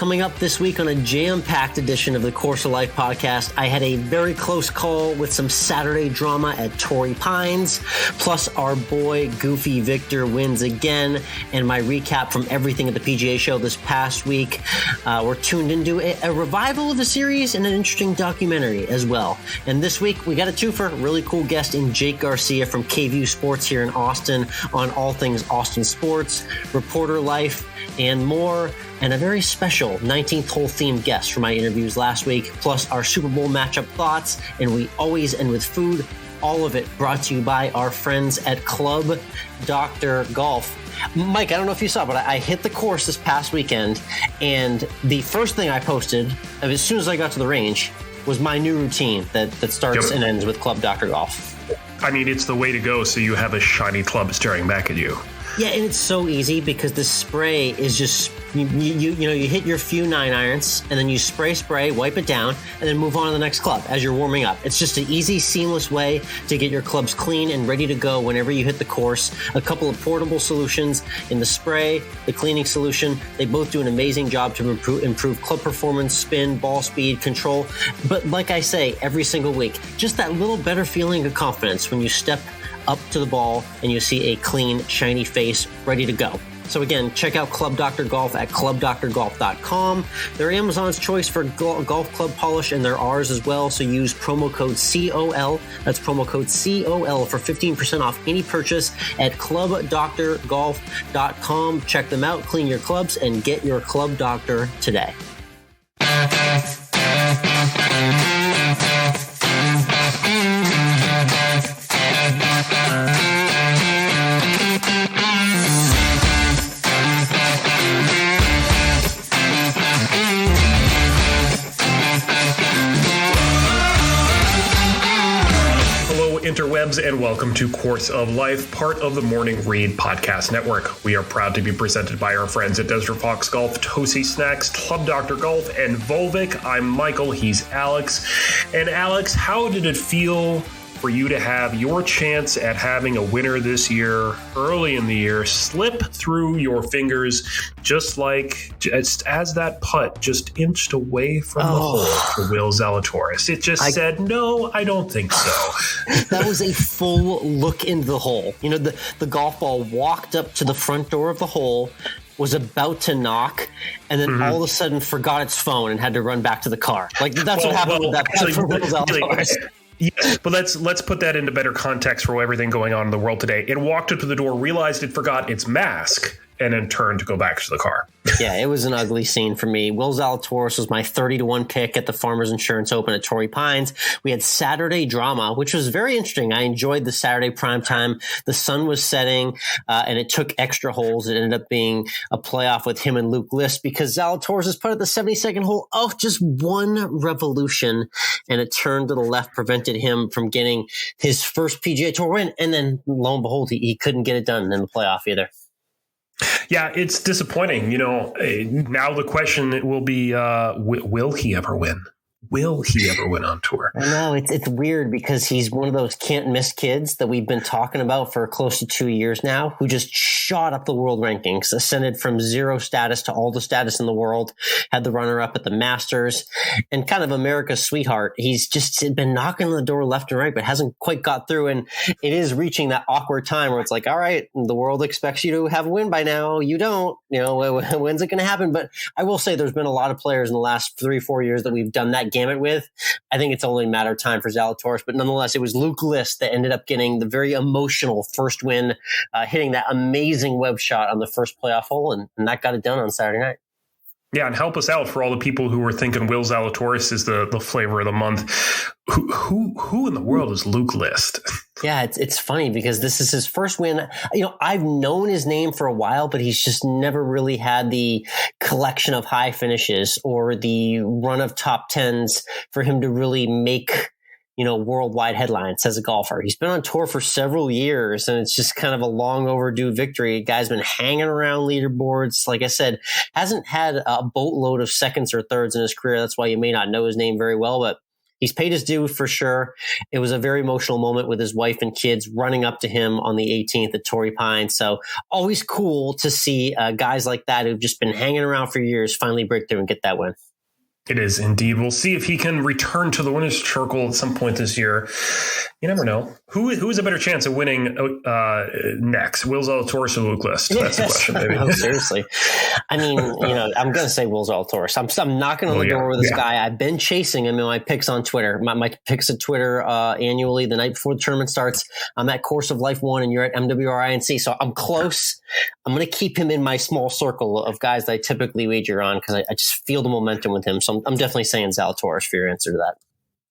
Coming up this week on a jam-packed edition of the Course of Life podcast, I had a very close call with some Saturday drama at Torrey Pines, plus our boy Goofy Viktor wins again, and my recap from everything at the PGA show this past week. We're tuned into a revival of the series and an interesting documentary as well. And this week, we got a twofer, really cool guest in Jake Garcia from KVUE Sports here in Austin on all things Austin sports, reporter life, and more, and a very special 19th hole themed guest for my interviews last week, plus our Super Bowl matchup thoughts, and we always end with food. All of it brought to you by our friends at Club Dr. Golf. Mike, I don't know if you saw, but I hit the course this past weekend, and the first thing I posted, as soon as I got to the range, was my new routine that starts and ends with Club Dr. Golf. I mean, it's the way to go so you have a shiny club staring back at you. Yeah, and it's so easy because the spray is just, you hit your few 9-irons and then you spray, wipe it down, and then move on to the next club as you're warming up. It's just an easy, seamless way to get your clubs clean and ready to go whenever you hit the course. A couple of portable solutions in the spray, the cleaning solution. They both do an amazing job to improve club performance, spin, ball speed, control. But like I say, every single week, just that little better feeling of confidence when you step up to the ball and you see a clean, shiny face ready to go. So again, check out Club Dr. Golf at clubdrgolf.com. They're Amazon's choice for golf club polish, and they're ours as well. So use promo code COL. That's promo code COL for 15% off any purchase at clubdrgolf.com. Check them out, clean your clubs, and get your Club Doctor today. Interwebs, and welcome to Course of Life, part of the Morning Read Podcast Network. We are proud to be presented by our friends at Desert Fox Golf, Tosi Snacks, Club Dr. Golf, and Volvic. I'm Michael, he's Alex. And Alex, how did it feel for you to have your chance at having a winner this year, early in the year, slip through your fingers just as that putt just inched away from the hole for Will Zalatoris? It just said, no, I don't think so. That was a full look into the hole. You know, the golf ball walked up to the front door of the hole, was about to knock, and then all of a sudden forgot its phone and had to run back to the car. Like, that's what happened with that putt for Will Zalatoris. Yes, but let's put that into better context for everything going on in the world today. It walked up to the door, realized it forgot its mask, and then turned to go back to the car. Yeah, it was an ugly scene for me. Will Zalatoris was my 30-1 pick at the Farmers Insurance Open at Torrey Pines. We had Saturday drama, which was very interesting. I enjoyed the Saturday primetime. The sun was setting, and it took extra holes. It ended up being a playoff with him and Luke List because Zalatoris is put at the 72nd hole. Oh, just one revolution, and a turn to the left prevented him from getting his first PGA Tour win. And then, lo and behold, he couldn't get it done in the playoff either. Yeah, it's disappointing. You know, now the question will be, will he ever win? Will he ever win on tour? I know it's weird because he's one of those can't miss kids that we've been talking about for close to 2 years now, who just shot up the world rankings, ascended from zero status to all the status in the world, had the runner up at the Masters, and kind of America's sweetheart. He's just been knocking on the door left and right, but hasn't quite got through. And it is reaching that awkward time where it's like, all right, the world expects you to have a win by now. You don't, when's it going to happen? But I will say there's been a lot of players in the last 3-4 years that we've done that gamut with. I think it's only a matter of time for Zalatoris, but nonetheless, it was Luke List that ended up getting the very emotional first win, hitting that amazing web shot on the first playoff hole, and that got it done on Saturday night. Yeah, and help us out for all the people who were thinking Will Zalatoris is the flavor of the month. Who in the world is Luke List? Yeah, it's funny because this is his first win. I've known his name for a while, but he's just never really had the collection of high finishes or the run of top tens for him to really make worldwide headlines as a golfer. He's been on tour for several years, and it's just kind of a long overdue victory. Guy's been hanging around leaderboards. Like I said, hasn't had a boatload of seconds or thirds in his career. That's why you may not know his name very well, but he's paid his due for sure. It was a very emotional moment with his wife and kids running up to him on the 18th at Torrey Pines. So always cool to see guys like that who've just been hanging around for years finally break through and get that win. It is indeed. We'll see if he can return to the winner's circle at some point this year. You never know. Who has a better chance of winning next? Will Zalatoris or Luke List? That's the question, maybe. No, seriously. I mean, I'm going to say Will Zalatoris. I'm knocking on the door with this guy. I've been chasing him in my picks on Twitter. My picks at Twitter annually the night before the tournament starts. I'm at Course of Life 1 and you're at MWRINC. So I'm close. I'm going to keep him in my small circle of guys that I typically wager on because I just feel the momentum with him. So I'm definitely saying Zalatoris for your answer to that.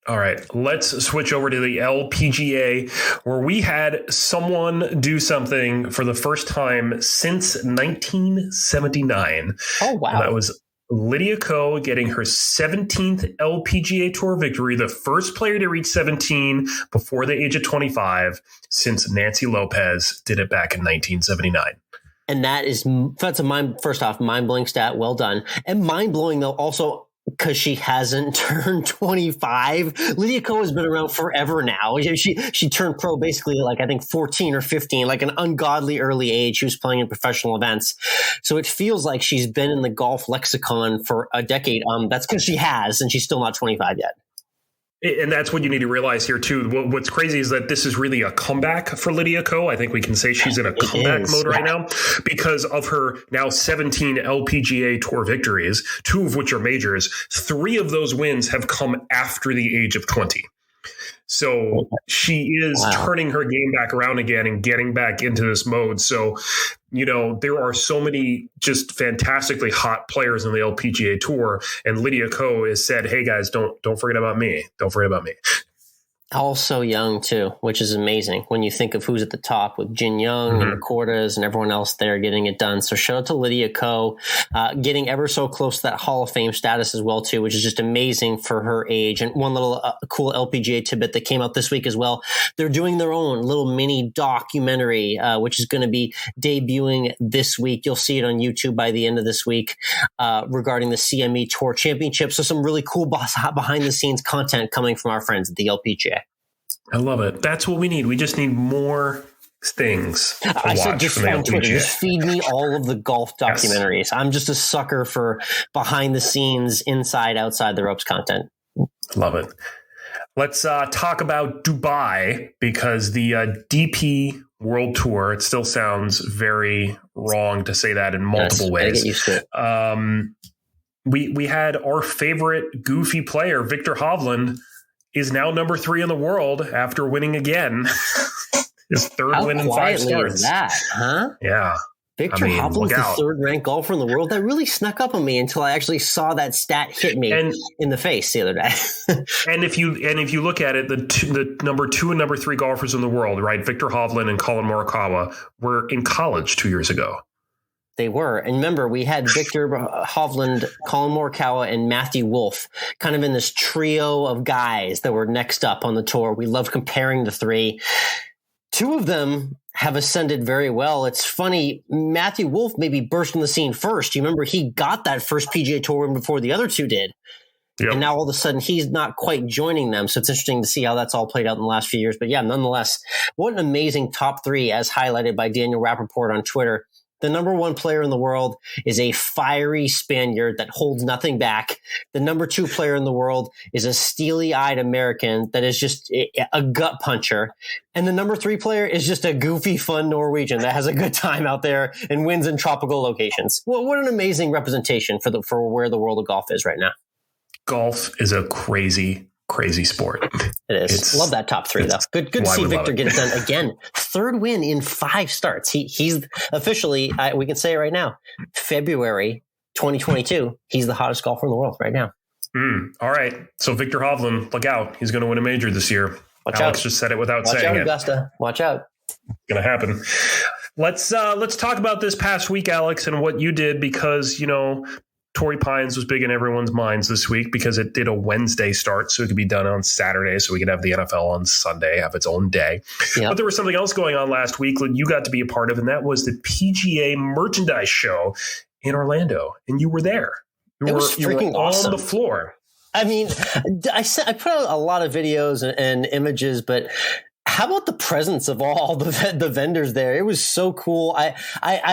All right, let's switch over to the LPGA, where we had someone do something for the first time since 1979. Oh, wow. And that was Lydia Ko getting her 17th LPGA Tour victory, the first player to reach 17 before the age of 25 since Nancy Lopez did it back in 1979. And that's a mind-blowing stat. Well done. And mind-blowing, though, also because she hasn't turned 25. Lydia Ko has been around forever now. She turned pro basically like I think 14 or 15, like an ungodly early age. She was playing in professional events. So it feels like she's been in the golf lexicon for a decade. That's because she has, and she's still not 25 yet. And that's what you need to realize here, too. What's crazy is that this is really a comeback for Lydia Ko. I think we can say she's in a comeback mode right now because of her now 17 LPGA Tour victories, 2 of which are majors. 3 of those wins have come after the age of 20. So she is turning her game back around again and getting back into this mode. So, there are so many just fantastically hot players in the LPGA Tour. And Lydia Ko has said, hey, guys, don't forget about me. Don't forget about me. Also young, too, which is amazing when you think of who's at the top with Jin Young and the Cordas and everyone else there getting it done. So shout out to Lydia Ko, getting ever so close to that Hall of Fame status as well, too, which is just amazing for her age. And one little cool LPGA tidbit that came out this week as well. They're doing their own little mini documentary, which is going to be debuting this week. You'll see it on YouTube by the end of this week regarding the CME Tour Championship. So some really cool behind the scenes content coming from our friends at the LPGA. I love it. That's what we need. We just need more things to I watch said just on Twitter, just feed me all of the golf documentaries. Yes. I'm just a sucker for behind the scenes, inside, outside the ropes content. Love it. Let's talk about Dubai because the DP World Tour, it still sounds very wrong to say that in multiple ways. I get used to it. We had our favorite goofy player, Viktor Hovland, is now number 3 in the world after winning again. His third win in 5 starts. How quietly is that, huh? Yeah. Viktor Hovland's the third-ranked golfer in the world. That really snuck up on me until I actually saw that stat hit me in the face the other day. and if you look at it, the number 2 and number 3 golfers in the world, right? Viktor Hovland and Colin Morikawa were in college 2 years ago. They were. And remember, we had Viktor Hovland, Colin Morikawa, and Matthew Wolff kind of in this trio of guys that were next up on the tour. We loved comparing the 3. 2 of them have ascended very well. It's funny, Matthew Wolff maybe burst on the scene first. You remember he got that first PGA Tour win before the other 2 did. Yep. And now all of a sudden he's not quite joining them. So it's interesting to see how that's all played out in the last few years. But yeah, nonetheless, what an amazing top 3 as highlighted by Daniel Rappaport on Twitter. The number 1 player in the world is a fiery Spaniard that holds nothing back. The number 2 player in the world is a steely-eyed American that is just a gut puncher. And the number 3 player is just a goofy, fun Norwegian that has a good time out there and wins in tropical locations. Well, what an amazing representation for where the world of golf is right now. Golf is a crazy sport. It is. Love that top 3 though. Good to see Viktor get it done again. 3rd win in 5 starts. He's officially, we can say it right now, February 2022. He's the hottest golfer in the world right now. All right. So Viktor Hovland, look out. He's going to win a major this year. Alex just said it without saying it. Watch out, Augusta. Watch out. It's going to happen. Let's talk about this past week, Alex, and what you did because, Torrey Pines was big in everyone's minds this week because it did a Wednesday start, so it could be done on Saturday, so we could have the NFL on Sunday, have its own day. Yep. But there was something else going on last week that you got to be a part of, and that was the PGA merchandise show in Orlando, and you were there. You were awesome. On the floor. I mean, I put out a lot of videos and images, but how about the presence of all the vendors there? It was so cool. I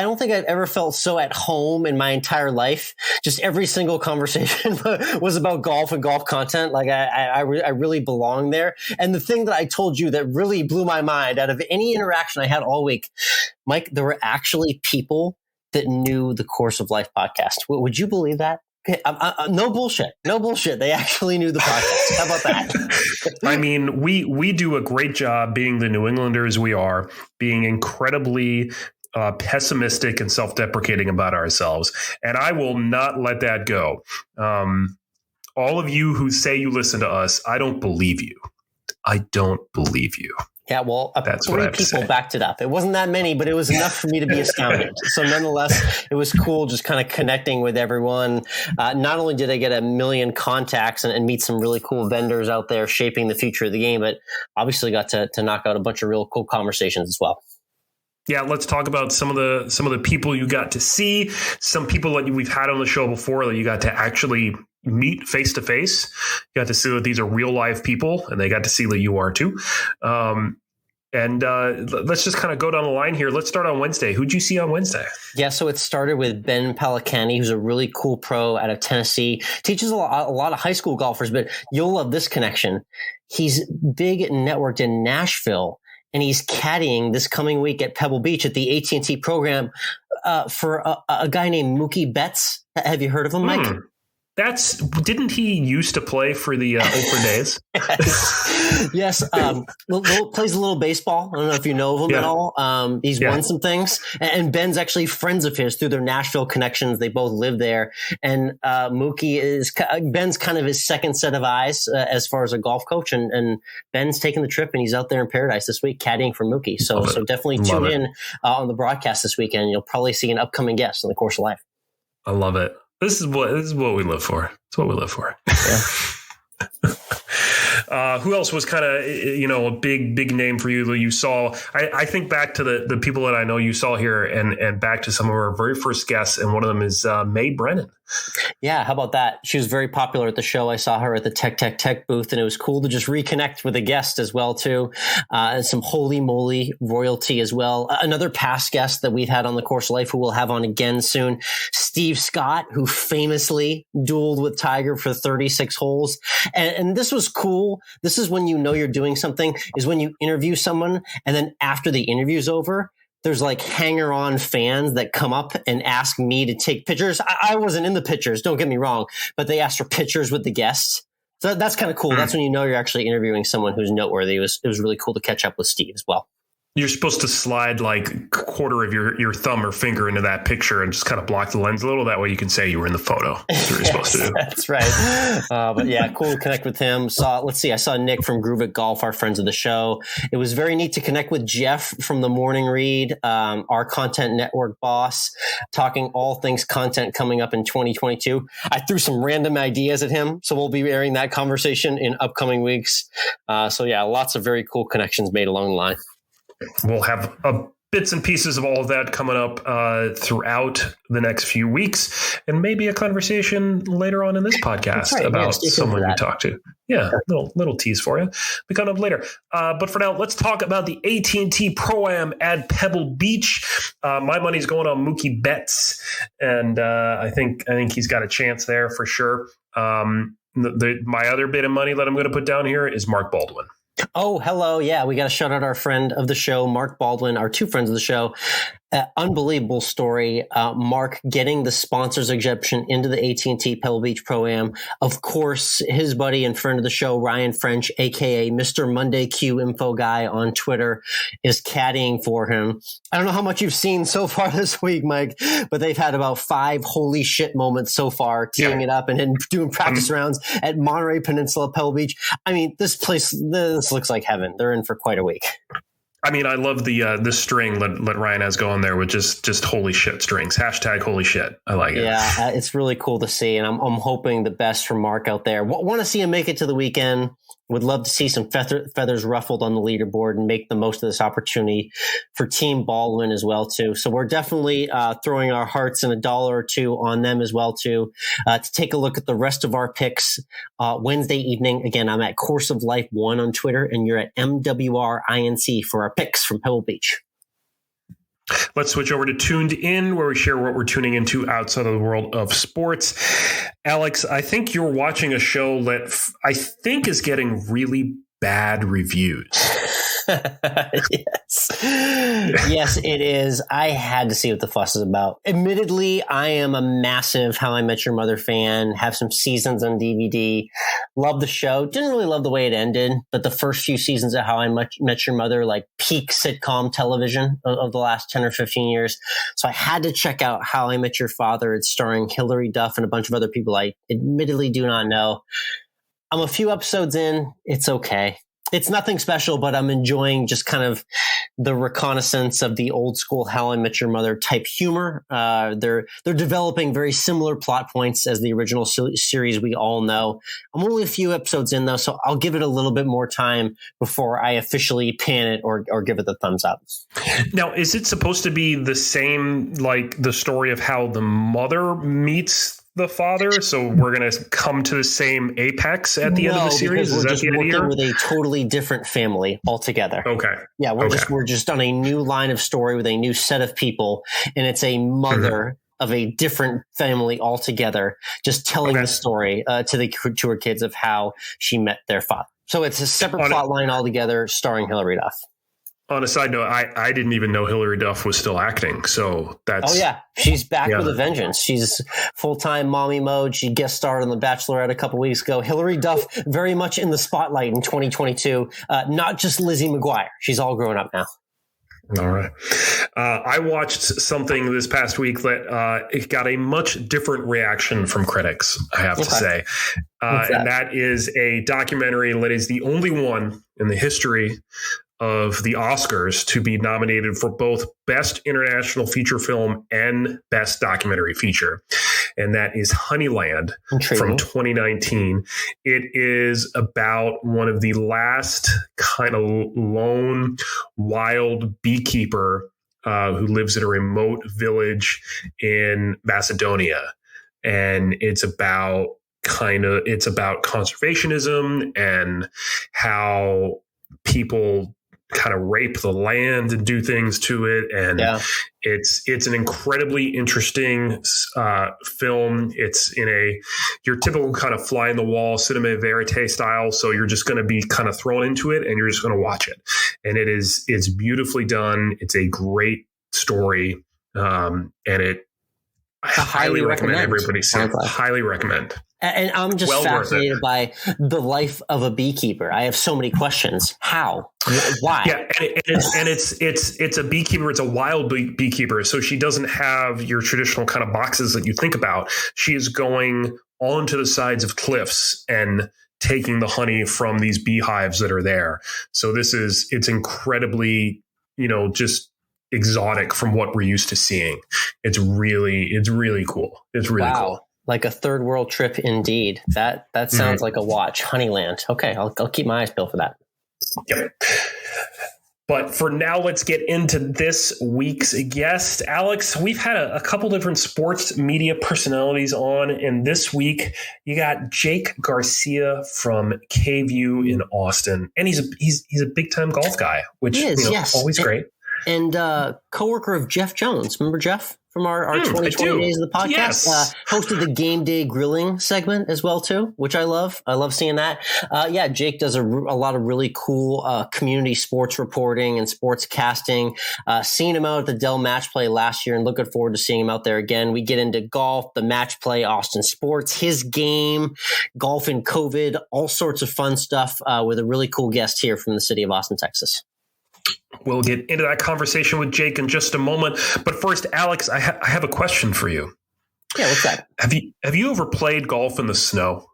don't think I've ever felt so at home in my entire life. Just every single conversation was about golf and golf content. Like I really belong there. And the thing that I told you that really blew my mind out of any interaction I had all week, Mike, there were actually people that knew the Course of Life podcast. Would you believe that? No bullshit. No bullshit. They actually knew the podcast. How about that? I mean, we do a great job being the New Englanders we are, being incredibly pessimistic and self-deprecating about ourselves. And I will not let that go. All of you who say you listen to us, I don't believe you. I don't believe you. Yeah, well, That's 3 people backed it up. It wasn't that many, but it was enough for me to be astounded. So nonetheless, it was cool just kind of connecting with everyone. Not only did I get a million contacts and meet some really cool vendors out there shaping the future of the game, but obviously got to knock out a bunch of real cool conversations as well. Yeah, let's talk about some of the people you got to see, some people that we've had on the show before that you got to actually meet face to face. You got to see that these are real live people, and they got to see that you are too. And let's just kind of go down the line here. Let's start on Wednesday. Who'd you see on Wednesday? Yeah, so it started with Ben Palacani, who's a really cool pro out of Tennessee. Teaches a lot of high school golfers, but you'll love this connection. He's big and networked in Nashville, and he's caddying this coming week at Pebble Beach at the AT&T Pro Am for a guy named Mookie Betts. Have you heard of him, Mike? Didn't he used to play for the Oakland A's? Yes. Plays a little baseball. I don't know if you know of him at all. He's won some things, and Ben's actually friends of his through their Nashville connections. They both live there, and Mookie Ben's kind of his second set of eyes as far as a golf coach, and Ben's taking the trip, and he's out there in paradise this week caddying for Mookie. So definitely tune in on the broadcast this weekend. You'll probably see an upcoming guest in the Course of Life. I love it. This is what we live for. It's what we live for. Yeah. Who else was kind of, a big name for you that you saw? I think back to the people that I know you saw here and back to some of our very first guests. And one of them is Mae Brennan. Yeah. How about that? She was very popular at the show. I saw her at the Tech booth, and it was cool to just reconnect with a guest as well, too. And some holy moly royalty as well. Another past guest that we've had on the Course of Life who we'll have on again soon, Steve Scott, who famously dueled with Tiger for 36 holes. And this was cool. This is when you know you're doing something, is when you interview someone, and then after the interview's over, there's like hanger-on fans that come up and ask me to take pictures. I wasn't in the pictures, don't get me wrong, but they asked for pictures with the guests. So that's kind of cool. That's when you know you're actually interviewing someone who's noteworthy. It was really cool to catch up with Steve as well. You're supposed to slide like a quarter of your thumb or finger into that picture and just kind of block the lens a little. That way you can say you were in the photo. That's what you're supposed to do. That's right. But yeah, cool to connect with him. I saw Nick from Groove It Golf, our friends of the show. It was very neat to connect with Jeff from the Morning Read, our content network boss, talking all things content coming up in 2022. I threw some random ideas at him, so we'll be airing that conversation in upcoming weeks. So yeah, lots of very cool connections made along the line. We'll have bits and pieces of all of that coming up throughout the next few weeks, and maybe a conversation later on in this podcast about someone you talk to. Yeah, little tease for you. Be coming up later. But for now, let's talk about the AT&T Pro Am at Pebble Beach. My money's going on Mookie Betts, and I think he's got a chance there for sure. My other bit of money that I'm going to put down here is Mark Baldwin. Oh, hello. Yeah, we got to shout out our friend of the show, Mark Baldwin, our two friends of the show. Unbelievable story. Mark getting the sponsors exemption into the AT&T Pebble Beach Pro Am. Of course, his buddy and friend of the show, Ryan French, a.k.a. Mr. Monday Q Info Guy on Twitter, is caddying for him. I don't know how much you've seen so far this week, Mike, but they've had about 5 holy shit moments so far, teeing it up and doing practice rounds at Monterey Peninsula, Pebble Beach. I mean, this looks like heaven. They're in for quite a week. I mean, I love the string that Ryan has going there with just holy shit strings. # holy shit. I like it. Yeah, it's really cool to see. And I'm hoping the best for Mark out there. Want to see him make it to the weekend. Would love to see some feathers ruffled on the leaderboard and make the most of this opportunity for Team Baldwin as well, too. So we're definitely throwing our hearts and $1 or $2 on them as well, too. To take a look at the rest of our picks Wednesday evening. Again, I'm at Course of Life 1 on Twitter, and you're at MWRINC for our picks from Pebble Beach. Let's switch over to Tuned In, where we share what we're tuning into outside of the world of sports. Alex, I think you're watching a show that I think is getting really bad reviews. Yes, it is. I had to see what the fuss is about. Admittedly, I am a massive How I Met Your Mother fan, have some seasons on DVD. Love the show. Didn't really love the way it ended, but the first few seasons of How I Met Your Mother, like peak sitcom television of the last 10 or 15 years. So I had to check out How I Met Your Father. It's starring Hilary Duff and a bunch of other people I admittedly do not know. I'm a few episodes in. It's okay. It's nothing special, but I'm enjoying just kind of the reconnaissance of the old school How I Met Your Mother type humor. They're developing very similar plot points as the original series we all know. I'm only a few episodes in though, so I'll give it a little bit more time before I officially pan it or give it the thumbs up. Now, is it supposed to be the same, like the story of how the mother meets the father, so we're going to come to the same apex at the end of the series? We're just working with a totally different family altogether. Okay. Yeah, we're just on a new line of story with a new set of people, and it's a mother of a different family altogether, just telling the story to her kids of how she met their father. So it's a separate plot line altogether, starring Hilary Duff. On a side note, I didn't even know Hilary Duff was still acting. So that's... Oh, yeah. She's back with a vengeance. She's full-time mommy mode. She guest starred on The Bachelorette a couple weeks ago. Hilary Duff very much in the spotlight in 2022. Not just Lizzie McGuire. She's all grown up now. All right. I watched something this past week that it got a much different reaction from critics, I have to say. And that is a documentary that is the only one in the history of the Oscars to be nominated for both Best International Feature Film and Best Documentary Feature. And that is Honeyland from 2019. It is about one of the last kind of lone wild beekeeper who lives in a remote village in Macedonia. And it's about conservationism and how people kind of rape the land and do things to it. And it's an incredibly interesting film. It's in your typical kind of fly in the wall cinema verite style. So you're just going to be kind of thrown into it and you're just going to watch it. And it's beautifully done. It's a great story. And I highly recommend everybody see it. Highly recommend. And I'm just fascinated by the life of a beekeeper. I have so many questions. How? Why? Yeah, and it's a beekeeper. It's a wild beekeeper. So she doesn't have your traditional kind of boxes that you think about. She is going onto the sides of cliffs and taking the honey from these beehives that are there. So it's incredibly, just exotic from what we're used to seeing. It's really cool. It's really cool. Like a third world trip indeed. That sounds like a watch. Honeyland. Okay, I'll keep my eyes peeled for that. Yep. But for now, let's get into this week's guest. Alex, we've had a couple different sports media personalities on, and this week you got Jake Garcia from KVUE in Austin. And he's a big time golf guy, which is always great. And coworker of Jeff Jones. Remember Jeff from our 2020 days of the podcast? Yes. Hosted the game day grilling segment as well, too, which I love. I love seeing that. Jake does a lot of really cool community sports reporting and sports casting. Seeing him out at the Dell Match Play last year and looking forward to seeing him out there again. We get into golf, the Match Play, Austin sports, his game, golf and COVID, all sorts of fun stuff with a really cool guest here from the city of Austin, Texas. We'll get into that conversation with Jake in just a moment. But first, Alex, I have a question for you. Yeah, what's that? Have you ever played golf in the snow?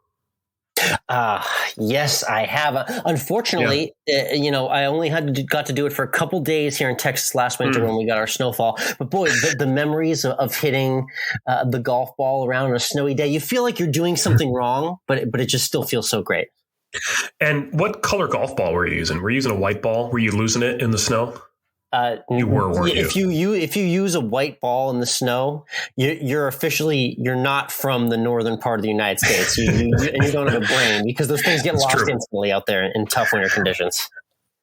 Yes, I have. Unfortunately, I only got to do it for a couple days here in Texas last winter when we got our snowfall. But boy, the memories of hitting the golf ball around on a snowy day, you feel like you're doing something wrong, but it just still feels so great. And what color golf ball were you using? Were you using a white ball? Were you losing it in the snow? You were, weren't you? If you use a white ball in the snow, you're not from the northern part of the United States, and you don't have a brain, because those things get lost instantly out there in tough winter conditions.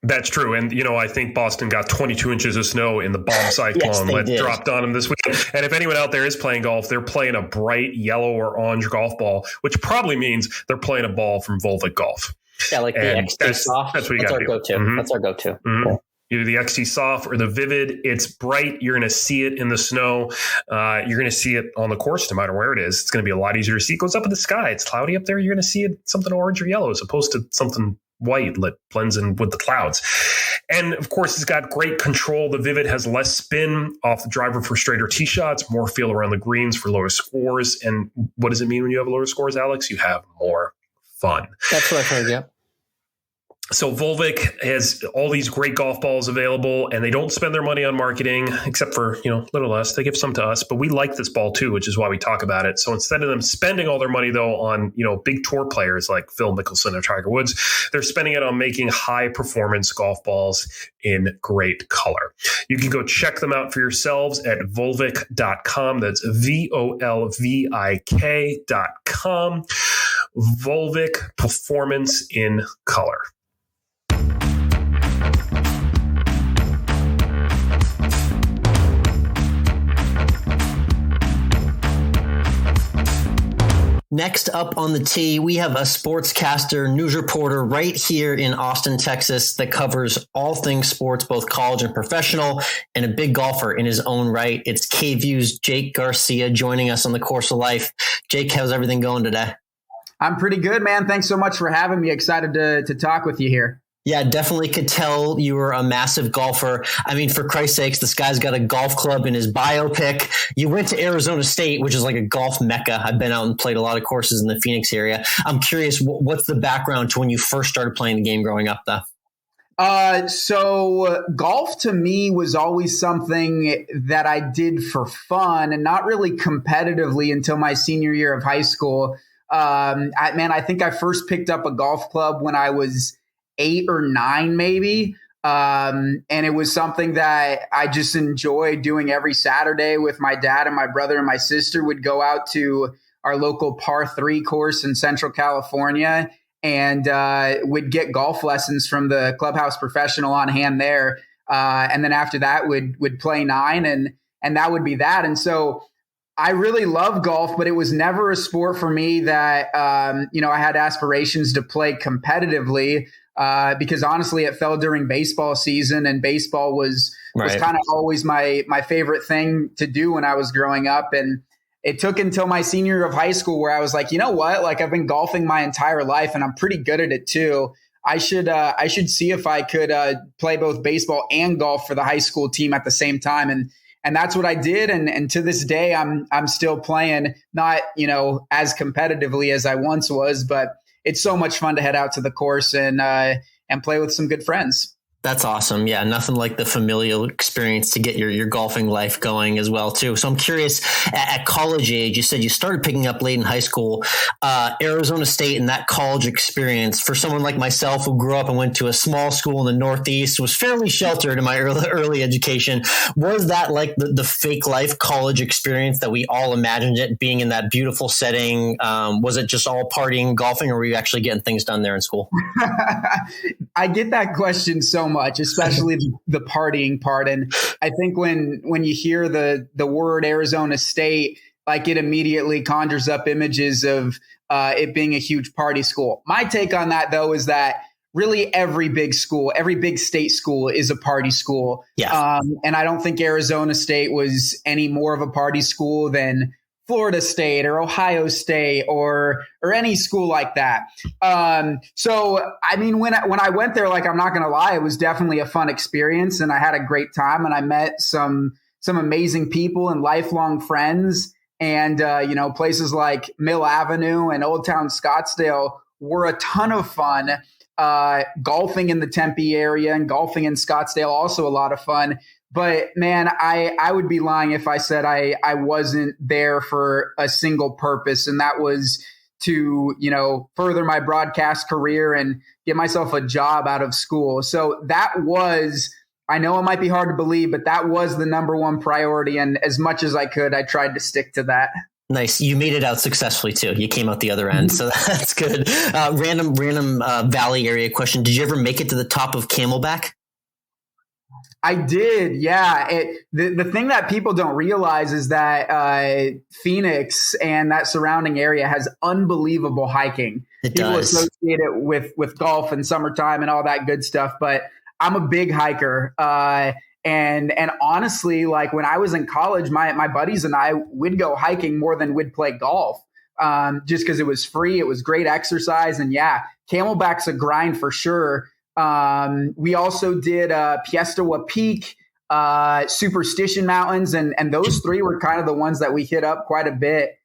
That's true. And, I think Boston got 22 inches of snow in the bomb cyclone that dropped on them this week. And if anyone out there is playing golf, they're playing a bright yellow or orange golf ball, which probably means they're playing a ball from Volvic Golf. Yeah, like the XT Soft. That's what you got to do. Go-to. Mm-hmm. That's our go-to. Mm-hmm. Yeah. Either the XT Soft or the Vivid. It's bright. You're going to see it in the snow. You're going to see it on the course, no matter where it is. It's going to be a lot easier to see. It goes up in the sky. It's cloudy up there. You're going to see it something orange or yellow as opposed to something white that blends in with the clouds. And of course, it's got great control. The Vivid has less spin off the driver for straighter tee shots, more feel around the greens for lower scores. And what does it mean when you have lower scores, Alex? You have more fun. That's what I've heard, yeah. So Volvic has all these great golf balls available, and they don't spend their money on marketing, except for, a little less. They give some to us, but we like this ball too, which is why we talk about it. So instead of them spending all their money, though, on, big tour players like Phil Mickelson or Tiger Woods, they're spending it on making high performance golf balls in great color. You can go check them out for yourselves at volvic.com. That's VOLVIK.com. Volvic, performance in color. Next up on the tee, we have a sportscaster, news reporter right here in Austin, Texas, that covers all things sports, both college and professional, and a big golfer in his own right. It's KVUE's Jake Garcia joining us on the Course of Life. Jake, how's everything going today? I'm pretty good, man. Thanks so much for having me. Excited to talk with you here. Yeah, definitely could tell you were a massive golfer. I mean, for Christ's sakes, this guy's got a golf club in his biopic. You went to Arizona State, which is like a golf mecca. I've been out and played a lot of courses in the Phoenix area. I'm curious, what's the background to when you first started playing the game growing up, though? So golf to me was always something that I did for fun and not really competitively until my senior year of high school. I think I first picked up a golf club when I was 8 or 9, maybe. And it was something that I just enjoyed doing every Saturday with my dad, and my brother and my sister would go out to our local par 3 course in Central California and would get golf lessons from the clubhouse professional on hand there. And then after that would play 9 and that would be that. And so I really love golf, but it was never a sport for me that, I had aspirations to play competitively. Because honestly, it fell during baseball season, and baseball was kind of always my favorite thing to do when I was growing up. And it took until my senior year of high school where I was like, you know what? Like, I've been golfing my entire life, and I'm pretty good at it too. I should see if I could play both baseball and golf for the high school team at the same time. And that's what I did. And to this day, I'm still playing, not, as competitively as I once was, but it's so much fun to head out to the course and play with some good friends. That's awesome. Yeah, nothing like the familial experience to get your golfing life going as well, too. So I'm curious, at college age, you said you started picking up late in high school. Arizona State and that college experience, for someone like myself who grew up and went to a small school in the Northeast, was fairly sheltered in my early education. Was that like the fake life college experience that we all imagined it, being in that beautiful setting? Was it just all partying, golfing, or were you actually getting things done there in school? I get that question so much, especially the partying part. And I think when you hear the word Arizona State, like, it immediately conjures up images of it being a huge party school. My take on that, though, is that really every big school, every big state school is a party school. Yeah. And I don't think Arizona State was any more of a party school than Florida State or Ohio State or any school like that. So, I mean, when I went there, like, I'm not going to lie, it was definitely a fun experience, and I had a great time, and I met some amazing people and lifelong friends. And, places like Mill Avenue and Old Town Scottsdale were a ton of fun. Golfing in the Tempe area and golfing in Scottsdale, also a lot of fun. But man, I would be lying if I said I wasn't there for a single purpose, and that was to, further my broadcast career and get myself a job out of school. So that was, I know it might be hard to believe, but that was the number one priority. And as much as I could, I tried to stick to that. Nice. You made it out successfully too. You came out the other end. So that's good. Random Valley area question. Did you ever make it to the top of Camelback? I did. Yeah. The thing that people don't realize is that Phoenix and that surrounding area has unbelievable hiking. People associate it with golf and summertime and all that good stuff. But I'm a big hiker. And honestly, like when I was in college, my buddies and I would go hiking more than we'd play golf, just because it was free. It was great exercise. And yeah, Camelback's a grind for sure. We also did Piestewa Peak, Superstition Mountains, and those three were kind of the ones that we hit up quite a bit.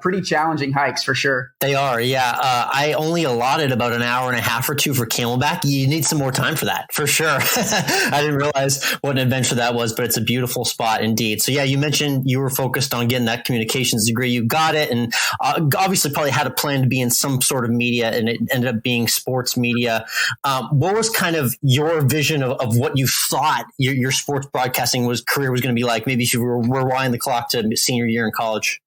Pretty challenging hikes for sure. They are. Yeah. I only allotted about an hour and a half or two for Camelback. You need some more time for that for sure. I didn't realize what an adventure that was, but it's a beautiful spot indeed. So yeah, you mentioned you were focused on getting that communications degree. You got it. And obviously probably had a plan to be in some sort of media, and it ended up being sports media. What was kind of your vision of what you thought your sports broadcasting career was going to be like? Maybe if you were rewind the clock to senior year in college.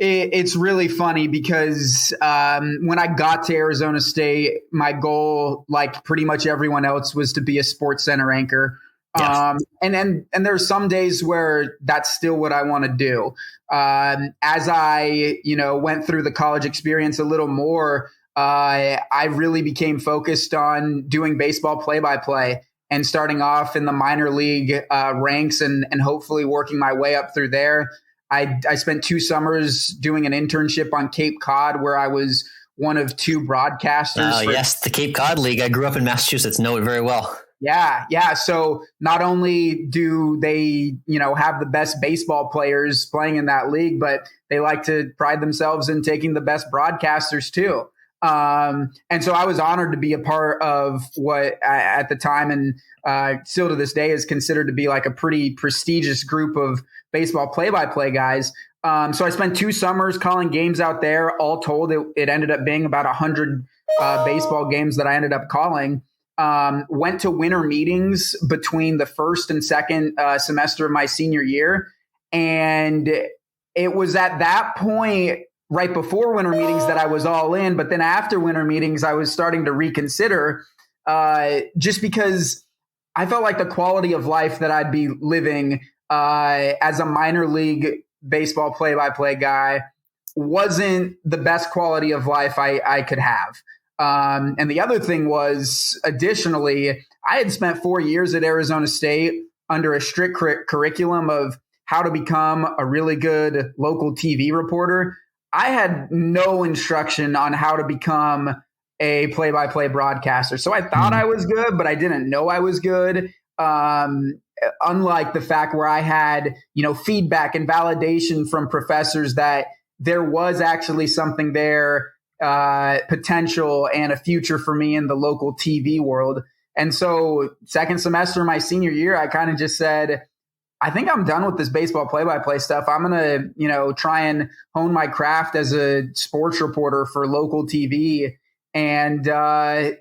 It's really funny because when I got to Arizona State, my goal, like pretty much everyone else, was to be a Sports Center anchor. Yes. And there's some days where that's still what I want to do. As I, went through the college experience a little more, I really became focused on doing baseball play-by-play and starting off in the minor league ranks and hopefully working my way up through there. I spent 2 summers doing an internship on Cape Cod, where I was one of 2 broadcasters. Oh, yes, the Cape Cod League. I grew up in Massachusetts, know it very well. Yeah. So not only do they, have the best baseball players playing in that league, but they like to pride themselves in taking the best broadcasters too. And so I was honored to be a part of what at the time and still to this day is considered to be like a pretty prestigious group of baseball play-by-play guys. So I spent 2 summers calling games out there. All told, it ended up being about 100 baseball games that I ended up calling. Went to winter meetings between the first and second semester of my senior year. And it was at that point, right before winter meetings, that I was all in. But then after winter meetings, I was starting to reconsider just because I felt like the quality of life that I'd be living as a minor league baseball play-by-play guy wasn't the best quality of life I could have. And the other thing was, additionally, I had spent 4 years at Arizona State under a strict curriculum of how to become a really good local TV reporter. I had no instruction on how to become a play-by-play broadcaster. So I thought I was good, but I didn't know I was good. Unlike the fact where I had, feedback and validation from professors that there was actually something there, potential and a future for me in the local TV world. And so second semester of my senior year, I kind of just said, I think I'm done with this baseball play-by-play stuff. I'm going to, try and hone my craft as a sports reporter for local TV. And 4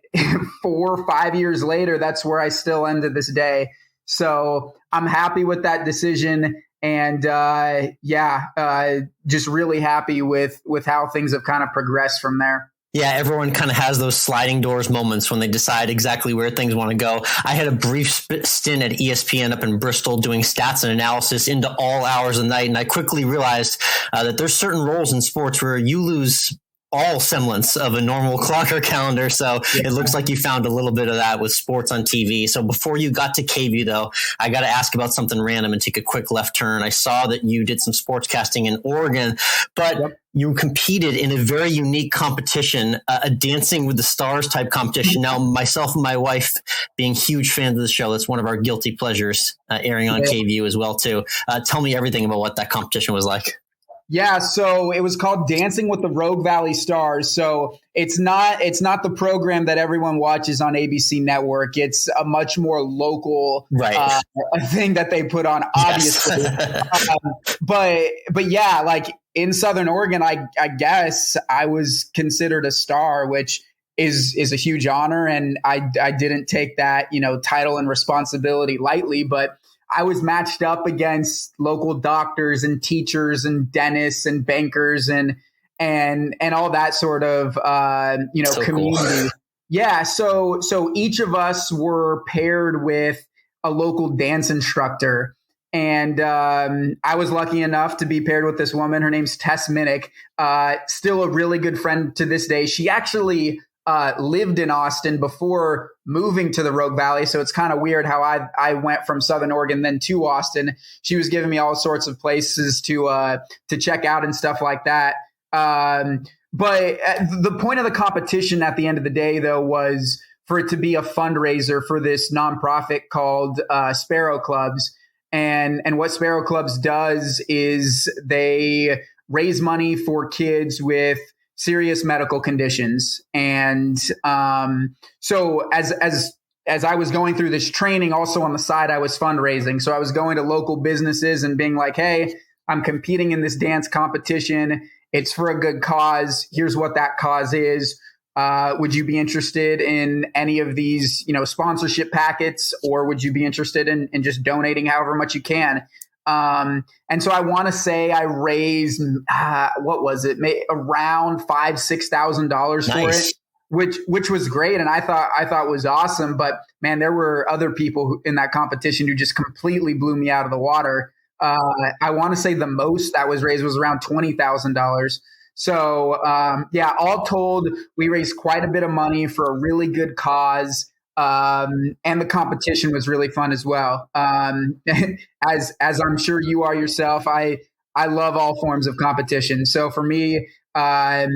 or 5 years later, that's where I still end to this day. So I'm happy with that decision. And just really happy with how things have kind of progressed from there. Yeah, everyone kind of has those sliding doors moments when they decide exactly where things want to go. I had a brief stint at ESPN up in Bristol doing stats and analysis into all hours of the night. And I quickly realized that there's certain roles in sports where you lose all semblance of a normal clock or calendar. So it looks like you found a little bit of that with sports on TV. So before you got to KVUE, though, I got to ask about something random and take a quick left turn. I saw that you did some sportscasting in Oregon, but you competed in a very unique competition, a Dancing with the Stars type competition. Now, myself and my wife, being huge fans of the show, that's one of our guilty pleasures, airing on KVUE as well, too. Tell me everything about what that competition was like. Yeah, so it was called Dancing with the Rogue Valley Stars. So it's not the program that everyone watches on ABC Network. It's a much more local thing that they put on, obviously. Yes. But yeah, like in Southern Oregon, I guess I was considered a star, which is a huge honor. And I didn't take that, title and responsibility lightly, but I was matched up against local doctors and teachers and dentists and bankers and all that sort of, so community. Cool. Yeah. So each of us were paired with a local dance instructor. And I was lucky enough to be paired with this woman. Her name's Tess Minnick, still a really good friend to this day. She actually lived in Austin before moving to the Rogue Valley. So it's kind of weird how I went from Southern Oregon then to Austin. She was giving me all sorts of places to check out and stuff like that. But the point of the competition at the end of the day, though, was for it to be a fundraiser for this nonprofit called Sparrow Clubs. And what Sparrow Clubs does is they raise money for kids with serious medical conditions. And so as I was going through this training, also on the side, I was fundraising. So I was going to local businesses and being like, hey, I'm competing in this dance competition. It's for a good cause. Here's what that cause is. Would you be interested in any of these, sponsorship packets, or would you be interested in just donating however much you can? And so I want to say I raised, what was it? Around $5,000-$6,000 for it, which was great. And I thought was awesome, but man, there were other people in that competition who just completely blew me out of the water. I want to say the most that was raised was around $20,000. So, all told, we raised quite a bit of money for a really good cause. And the competition was really fun as well. As I'm sure you are yourself, I love all forms of competition. So for me, I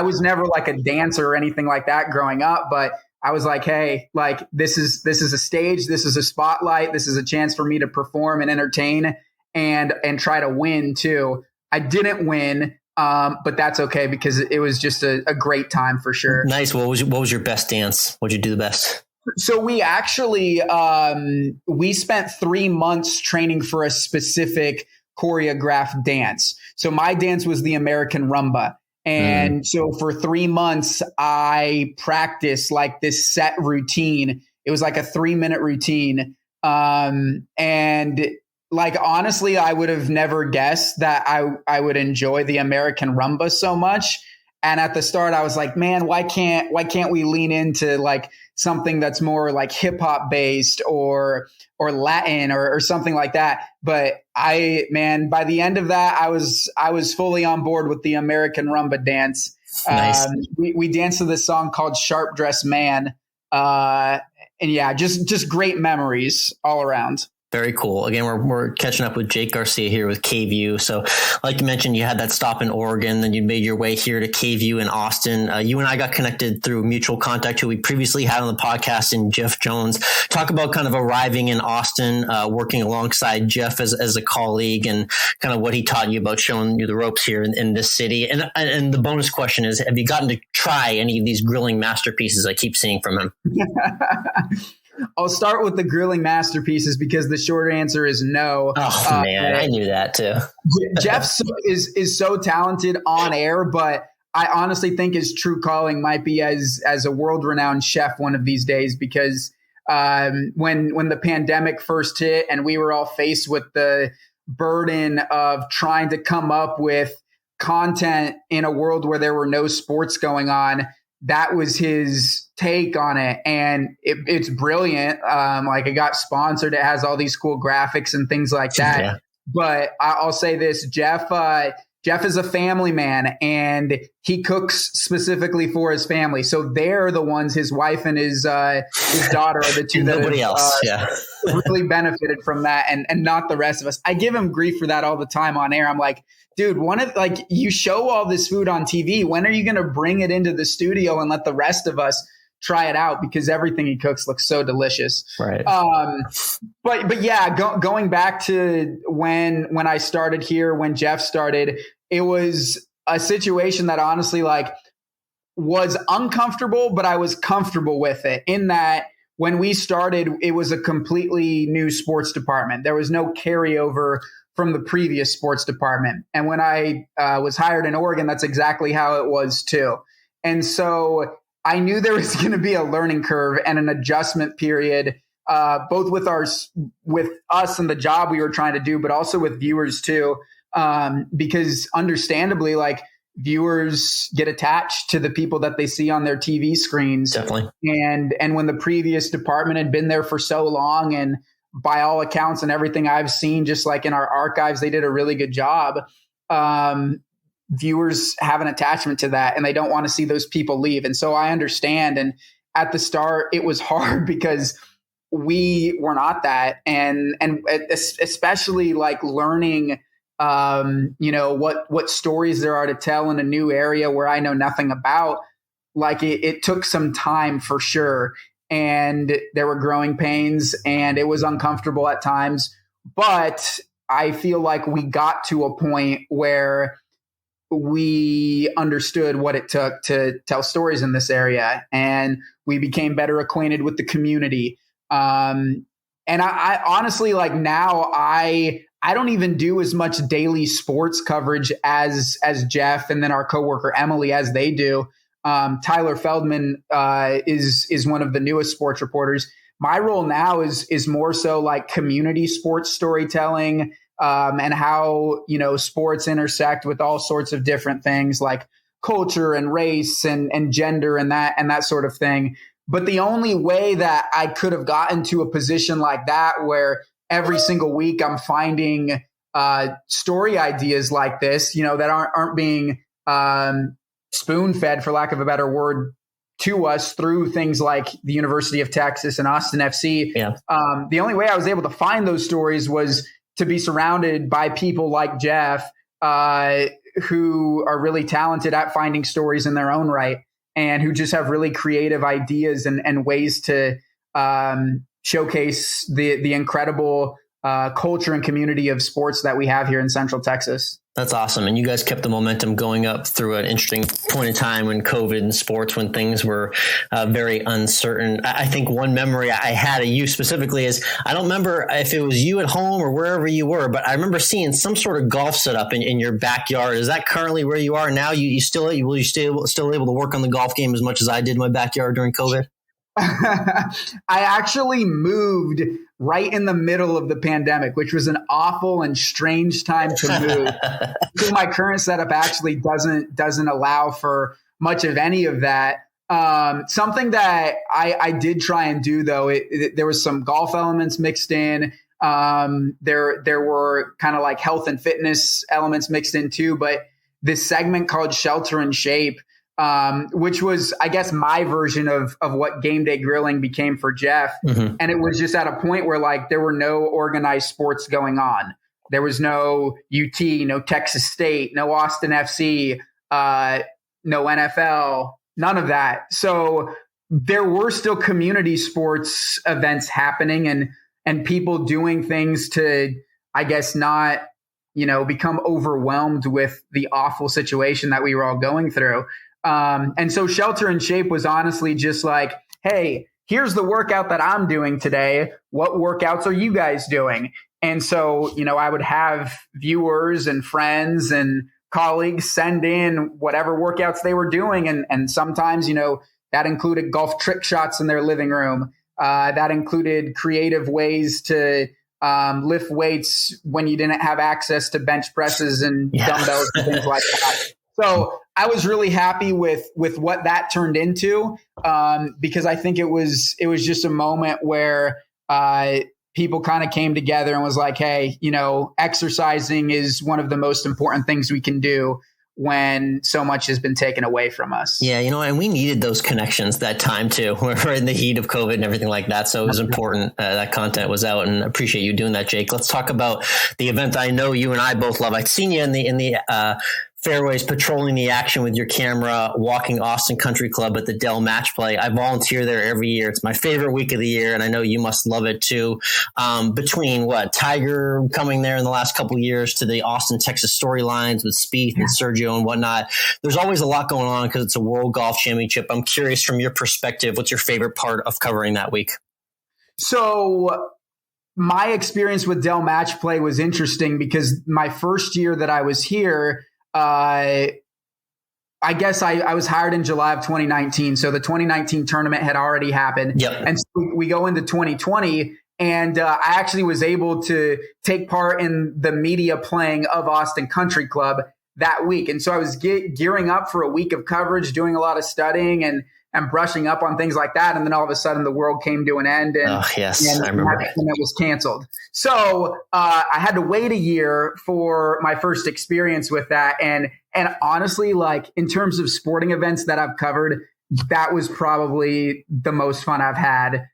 was never like a dancer or anything like that growing up, but I was like, hey, like this is a stage, this is a spotlight, this is a chance for me to perform and entertain and try to win too. I didn't win. But that's okay because it was just a great time for sure. Nice. What was your best dance? What'd you do the best? So we actually, we spent 3 months training for a specific choreographed dance. So my dance was the American Rumba. And so for 3 months, I practiced like this set routine. It was like a 3-minute routine. And like, honestly, I would have never guessed that I would enjoy the American Rumba so much. And at the start, I was like, man, why can't we lean into like something that's more like hip hop based or Latin or something like that? But by the end of that, I was fully on board with the American Rumba dance. Nice. We danced to this song called Sharp Dressed Man. And yeah, just great memories all around. Very cool. Again, we're catching up with Jake Garcia here with KVUE. So like you mentioned, you had that stop in Oregon, then you made your way here to KVUE in Austin. You and I got connected through mutual contact who we previously had on the podcast, in Jeff Jones. Talk about kind of arriving in Austin, working alongside Jeff as a colleague, and kind of what he taught you about showing you the ropes here in this city. And the bonus question is, have you gotten to try any of these grilling masterpieces I keep seeing from him? I'll start with the grilling masterpieces because the short answer is no. Oh man, I knew that too. Jeff is so talented on air, but I honestly think his true calling might be as a world-renowned chef one of these days, because when the pandemic first hit and we were all faced with the burden of trying to come up with content in a world where there were no sports going on, that was his take on it. And it's brilliant. Like, it got sponsored. It has all these cool graphics and things like that. Yeah. But I'll say this, Jeff is a family man, and he cooks specifically for his family. So they're the ones, his wife and his daughter are the two that nobody else really benefited from that, and not the rest of us. I give him grief for that all the time on air. I'm like, dude, you show all this food on TV. When are you going to bring it into the studio and let the rest of us try it out? Because everything he cooks looks so delicious. Right. But yeah, going back to when I started here, when Jeff started, it was a situation that honestly was uncomfortable, but I was comfortable with it, in that when we started, it was a completely new sports department. There was no carryover from the previous sports department. And when I was hired in Oregon, that's exactly how it was too. And so I knew there was going to be a learning curve and an adjustment period, both with us and the job we were trying to do, but also with viewers too. Because understandably, like, viewers get attached to the people that they see on their TV screens. Definitely. And when the previous department had been there for so long, and by all accounts and everything I've seen, just like in our archives, they did a really good job. Viewers have an attachment to that, and they don't want to see those people leave. And so I understand. And at the start, it was hard because we were not that. And especially like learning, what stories there are to tell in a new area where I know nothing about. Like it took some time for sure. And there were growing pains, and it was uncomfortable at times, but I feel like we got to a point where we understood what it took to tell stories in this area, and we became better acquainted with the community. And I honestly, like, now I don't even do as much daily sports coverage as Jeff and then our coworker Emily as they do. Tyler Feldman is one of the newest sports reporters. My role now is more so like community sports storytelling, and how, sports intersect with all sorts of different things like culture and race and gender and that sort of thing. But the only way that I could have gotten to a position like that, where every single week I'm finding story ideas like this, that aren't being spoon-fed, for lack of a better word, to us through things like the University of Texas and Austin FC. Yeah. The only way I was able to find those stories was to be surrounded by people like Jeff, who are really talented at finding stories in their own right, and who just have really creative ideas and ways to showcase the incredible culture and community of sports that we have here in Central Texas. That's awesome. And you guys kept the momentum going up through an interesting point in time when COVID and sports, when things were very uncertain. I think one memory I had of you specifically is, I don't remember if it was you at home or wherever you were, but I remember seeing some sort of golf setup in your backyard. Is that currently where you are now? Will you still able to work on the golf game as much as I did in my backyard during COVID? I actually moved right in the middle of the pandemic, which was an awful and strange time to move. So my current setup actually doesn't allow for much of any of that. Something that I did try and do, though, there was some golf elements mixed in. There were kind of like health and fitness elements mixed in too, but this segment called Shelter and Shape, which was, I guess, my version of what game day grilling became for Jeff. Mm-hmm. And it was just at a point where, like, there were no organized sports going on. There was no UT, no Texas State, no Austin FC, no NFL, none of that. So there were still community sports events happening and people doing things to, I guess, not, become overwhelmed with the awful situation that we were all going through. And so Shelter and Shape was honestly just like, hey, here's the workout that I'm doing today. What workouts are you guys doing? And so, I would have viewers and friends and colleagues send in whatever workouts they were doing. And sometimes, that included golf trick shots in their living room. That included creative ways to lift weights when you didn't have access to bench presses and dumbbells and things like that. So I was really happy with what that turned into, because I think it was just a moment where people kind of came together and was like, hey, exercising is one of the most important things we can do when so much has been taken away from us. Yeah, and we needed those connections that time too. We're in the heat of COVID and everything like that. So it was important that content was out, and I appreciate you doing that, Jake. Let's talk about the event I know you and I both love. I've seen you in the fairways, patrolling the action with your camera, walking Austin Country Club at the Dell Match Play. I volunteer there every year. It's my favorite week of the year, and I know you must love it too. Between Tiger coming there in the last couple of years to the Austin, Texas storylines with Spieth and Sergio and whatnot, there's always a lot going on because it's a World Golf Championship. I'm curious, from your perspective, what's your favorite part of covering that week? So my experience with Dell Match Play was interesting because my first year that I was here, I guess I was hired in July of 2019. So the 2019 tournament had already happened. Yep. And so we go into 2020, and I actually was able to take part in the media playing of Austin Country Club that week. And so I was gearing up for a week of coverage, doing a lot of studying and brushing up on things like that. And then all of a sudden the world came to an end and, I remember. And it was canceled. So I had to wait a year for my first experience with that. And honestly, like in terms of sporting events that I've covered, that was probably the most fun I've had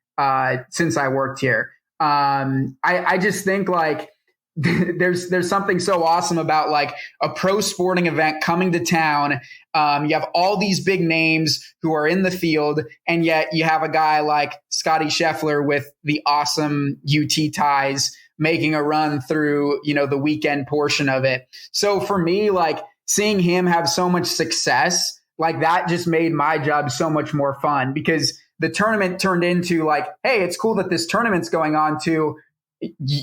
since I worked here. I just think like there's something so awesome about like a pro sporting event coming to town. You have all these big names who are in the field, and yet you have a guy like Scotty Scheffler with the awesome UT ties making a run through, the weekend portion of it. So for me, like seeing him have so much success, like that just made my job so much more fun because the tournament turned into like, hey, it's cool that this tournament's going on too.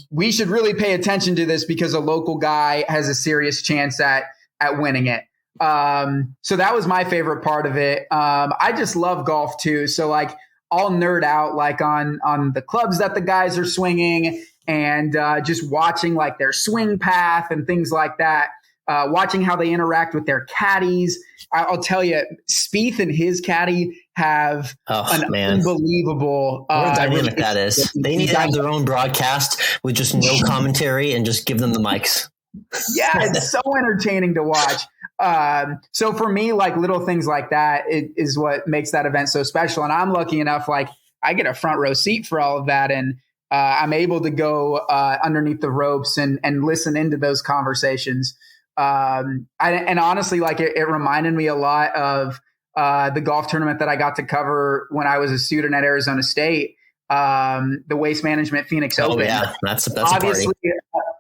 We should really pay attention to this because a local guy has a serious chance at winning it. So that was my favorite part of it. I just love golf too. So like I'll nerd out like on the clubs that the guys are swinging and just watching like their swing path and things like that. Watching how they interact with their caddies. I'll tell you, Spieth and his caddy have unbelievable what a dynamic that is. They need to have their own broadcast with just no commentary and just give them the mics. Yeah, it's so entertaining to watch. So for me, like little things like that is what makes that event so special. And I'm lucky enough, like I get a front row seat for all of that. And I'm able to go underneath the ropes and listen into those conversations. And honestly, like it reminded me a lot of the golf tournament that I got to cover when I was a student at Arizona State, the Waste Management Phoenix Open. Yeah, that's obviously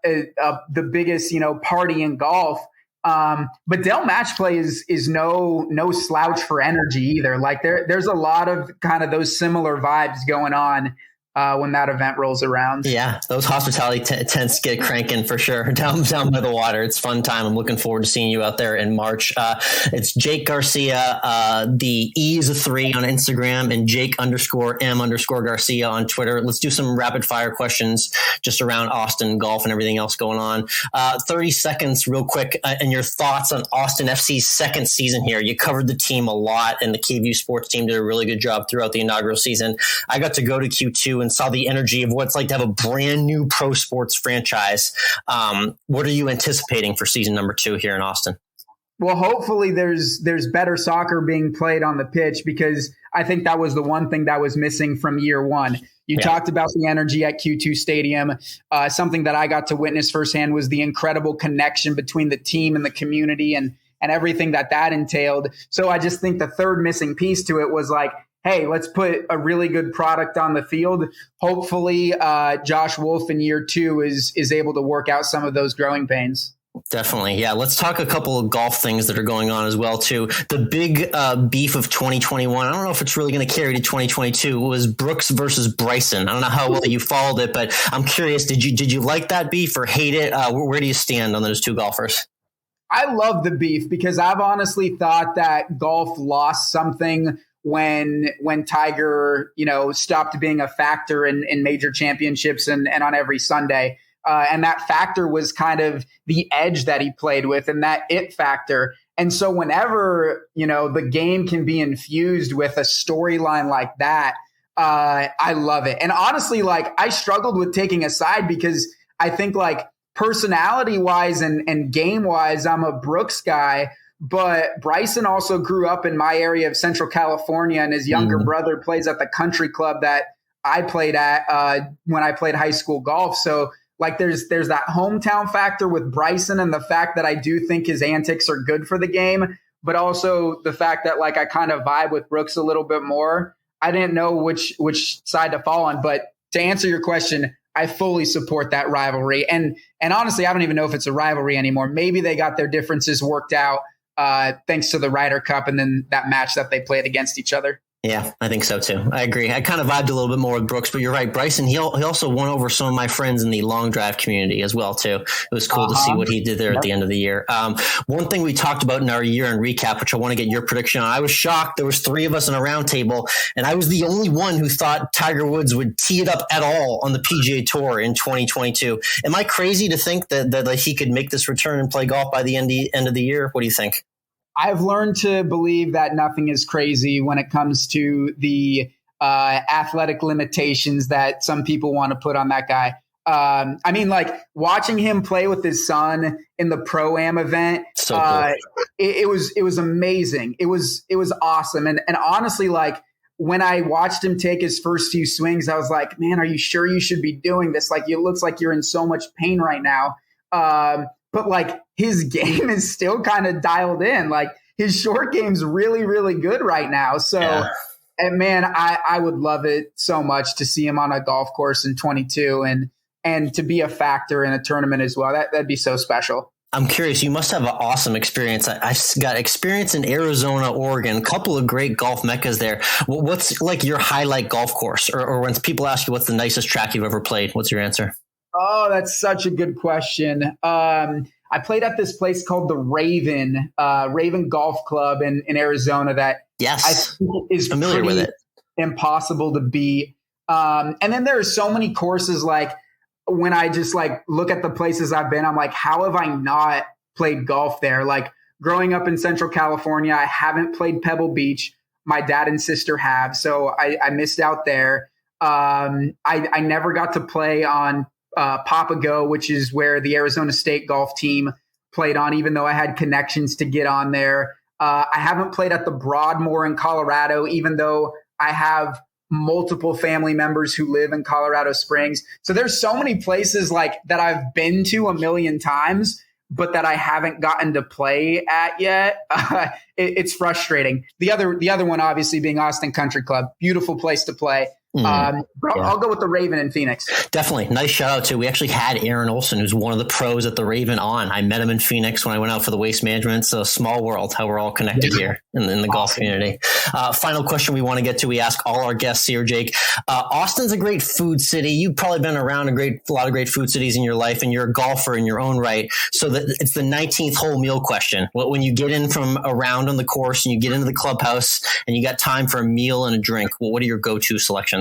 the biggest party in golf. But Dell Match Play is no slouch for energy either. Like there's a lot of kind of those similar vibes going on when that event rolls around. Yeah, those hospitality tents get cranking for sure down by the water. It's fun time. I'm looking forward to seeing you out there in March. It's Jake Garcia. The E is a 3 on Instagram and Jake_M_Garcia on Twitter. Let's do some rapid fire questions just around Austin golf and everything else going on. 30 seconds real quick. And your thoughts on Austin FC's second season here. You covered the team a lot and the KVUE sports team did a really good job throughout the inaugural season. I got to go to Q2 and saw the energy of what it's like to have a brand new pro sports franchise. What are you anticipating for season number 2 here in Austin? Well, hopefully there's better soccer being played on the pitch because I think that was the one thing that was missing from year one. You talked about the energy at Q2 Stadium. Something that I got to witness firsthand was the incredible connection between the team and the community and everything that entailed. So I just think the third missing piece to it was like, hey, let's put a really good product on the field. Hopefully, Josh Wolf in year 2 is able to work out some of those growing pains. Definitely. Yeah. Let's talk a couple of golf things that are going on as well, too. The big beef of 2021, I don't know if it's really going to carry to 2022, was Brooks versus Bryson. I don't know how well you followed it, but I'm curious, did you like that beef or hate it? Where do you stand on those two golfers? I love the beef because I've honestly thought that golf lost something when Tiger, stopped being a factor in major championships and on every Sunday. And that factor was kind of the edge that he played with and that it factor. And so whenever, the game can be infused with a storyline like that, I love it. And honestly, like I struggled with taking a side because I think like personality wise and game wise, I'm a Brooks guy. But Bryson also grew up in my area of Central California, and his younger brother plays at the country club that I played at when I played high school golf. So like there's that hometown factor with Bryson and the fact that I do think his antics are good for the game, but also the fact that like I kind of vibe with Brooks a little bit more. I didn't know which side to fall on, but to answer your question, I fully support that rivalry. And honestly, I don't even know if it's a rivalry anymore. Maybe they got their differences worked out thanks to the Ryder Cup and then that match that they played against each other. Yeah, I think so too. I agree. I kind of vibed a little bit more with Brooks, but you're right. Bryson, he also won over some of my friends in the long drive community as well too. It was cool to see what he did there at the end of the year. One thing we talked about in our year-end recap, which I want to get your prediction on. I was shocked. There was 3 of us in a round table, and I was the only one who thought Tiger Woods would tee it up at all on the PGA Tour in 2022. Am I crazy to think that he could make this return and play golf by the end of the year? What do you think? I've learned to believe that nothing is crazy when it comes to the athletic limitations that some people want to put on that guy. I mean, like watching him play with his son in the Pro Am event, so cool. it was amazing. It was awesome. And honestly, like when I watched him take his first few swings, I was like, man, are you sure you should be doing this? Like, it looks like you're in so much pain right now. But like his game is still kind of dialed in. Like his short game's really, really good right now. So, and man, I would love it so much to see him on a golf course in 22 and to be a factor in a tournament as well. That'd be so special. I'm curious. You must have an awesome experience. I got experience in Arizona, Oregon, a couple of great golf meccas there. What's like your highlight golf course? Or when people ask you what's the nicest track you've ever played, what's your answer? Oh, that's such a good question. I played at this place called the Raven Golf Club in Arizona that I think is familiar with it. Impossible to beat. And then there are so many courses, like when I just like look at the places I've been, I'm like, how have I not played golf there? Like growing up in Central California, I haven't played Pebble Beach. My dad and sister have, so I missed out there. I never got to play on Papago, which is where the Arizona State golf team played on, even though I had connections to get on there. I haven't played at the Broadmoor in Colorado, even though I have multiple family members who live in Colorado Springs. So there's so many places like that I've been to a million times, but that I haven't gotten to play at yet. It's frustrating. The other one, obviously, being Austin Country Club, beautiful place to play. I'll go with the Raven in Phoenix. Definitely. Nice shout out to, we actually had Aaron Olson, who's one of the pros at the Raven on. I met him in Phoenix when I went out for the Waste Management. It's a small world, how we're all connected here in the golf community. Final question we want to get to. We ask all our guests here, Jake. Austin's a great food city. You've probably been around a lot of great food cities in your life, and you're a golfer in your own right. So it's the 19th hole meal question. When you get in from a round on the course and you get into the clubhouse and you got time for a meal and a drink, what are your go-to selections?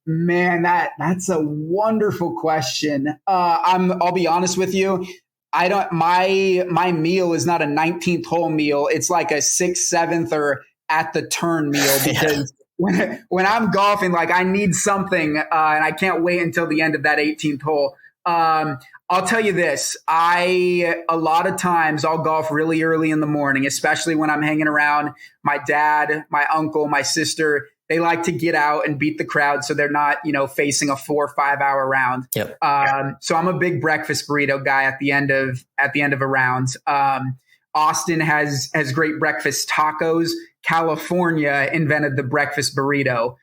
Man, that's a wonderful question. I'll be honest with you. My meal is not a 19th hole meal. It's like a 6th, 7th, or at the turn meal, because when I'm golfing, like I need something, and I can't wait until the end of that 18th hole. I'll tell you this. A lot of times I'll golf really early in the morning, especially when I'm hanging around my dad, my uncle, my sister. They like to get out and beat the crowd, so they're not, facing a 4 or 5 hour round. Yep. So I'm a big breakfast burrito guy at the end of a round. Austin has great breakfast tacos. California invented the breakfast burrito.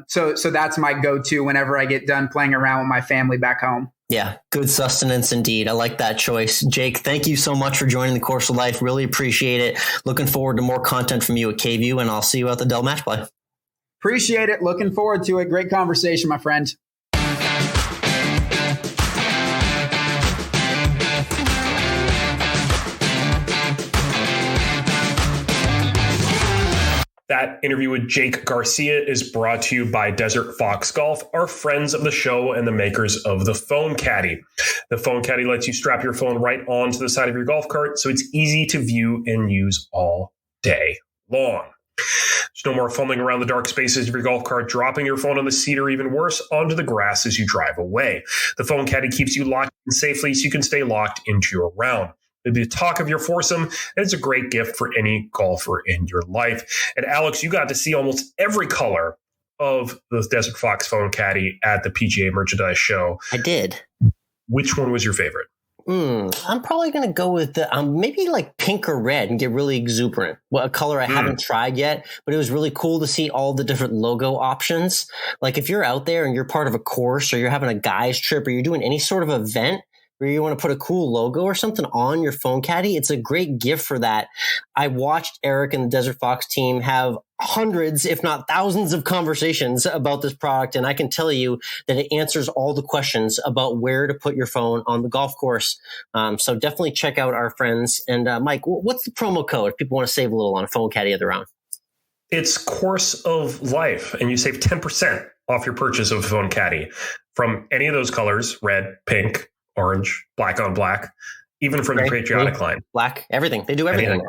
So that's my go-to whenever I get done playing around with my family back home. Yeah, good sustenance indeed. I like that choice. Jake, thank you so much for joining the Course of Life. Really appreciate it. Looking forward to more content from you at KVUE, and I'll see you at the Dell Match Play. Appreciate it. Looking forward to it. Great conversation, my friend. That interview with Jake Garcia is brought to you by Desert Fox Golf, our friends of the show and the makers of the Phone Caddy. The Phone Caddy lets you strap your phone right onto the side of your golf cart, so it's easy to view and use all day long. There's no more fumbling around the dark spaces of your golf cart, dropping your phone on the seat, or even worse, onto the grass as you drive away. The Phone Caddy keeps you locked in safely so you can stay locked into your round. It'll be the talk of your foursome, and it's a great gift for any golfer in your life. And Alex, you got to see almost every color of the Desert Fox Phone Caddy at the PGA Merchandise Show. I did. Which one was your favorite? I'm probably going to go with maybe like pink or red and get really exuberant. Well, a color I haven't tried yet, but it was really cool to see all the different logo options. Like if you're out there and you're part of a course, or you're having a guys trip, or you're doing any sort of event, or you want to put a cool logo or something on your phone caddy, it's a great gift for that. I watched Eric and the Desert Fox team have hundreds, if not thousands of conversations about this product. And I can tell you that it answers all the questions about where to put your phone on the golf course. So definitely check out our friends. And Mike, what's the promo code if people want to save a little on a phone caddy of their own? It's Course of Life, and you save 10% off your purchase of a phone caddy from any of those colors: red, pink, orange, black on black, even from the Patriotic line. Black, everything. They do everything.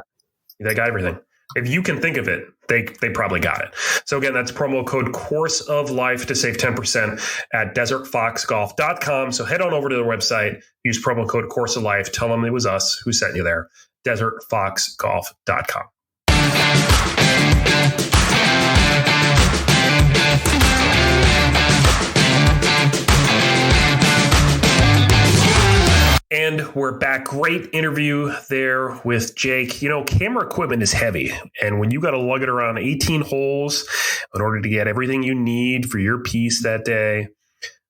They got everything. If you can think of it, they probably got it. So again, that's promo code Course of Life to save 10% at desertfoxgolf.com. So head on over to their website, use promo code Course of Life, tell them it was us who sent you there, desertfoxgolf.com. And we're back. Great interview there with Jake. You know, camera equipment is heavy. And when you got to lug it around 18 holes in order to get everything you need for your piece that day,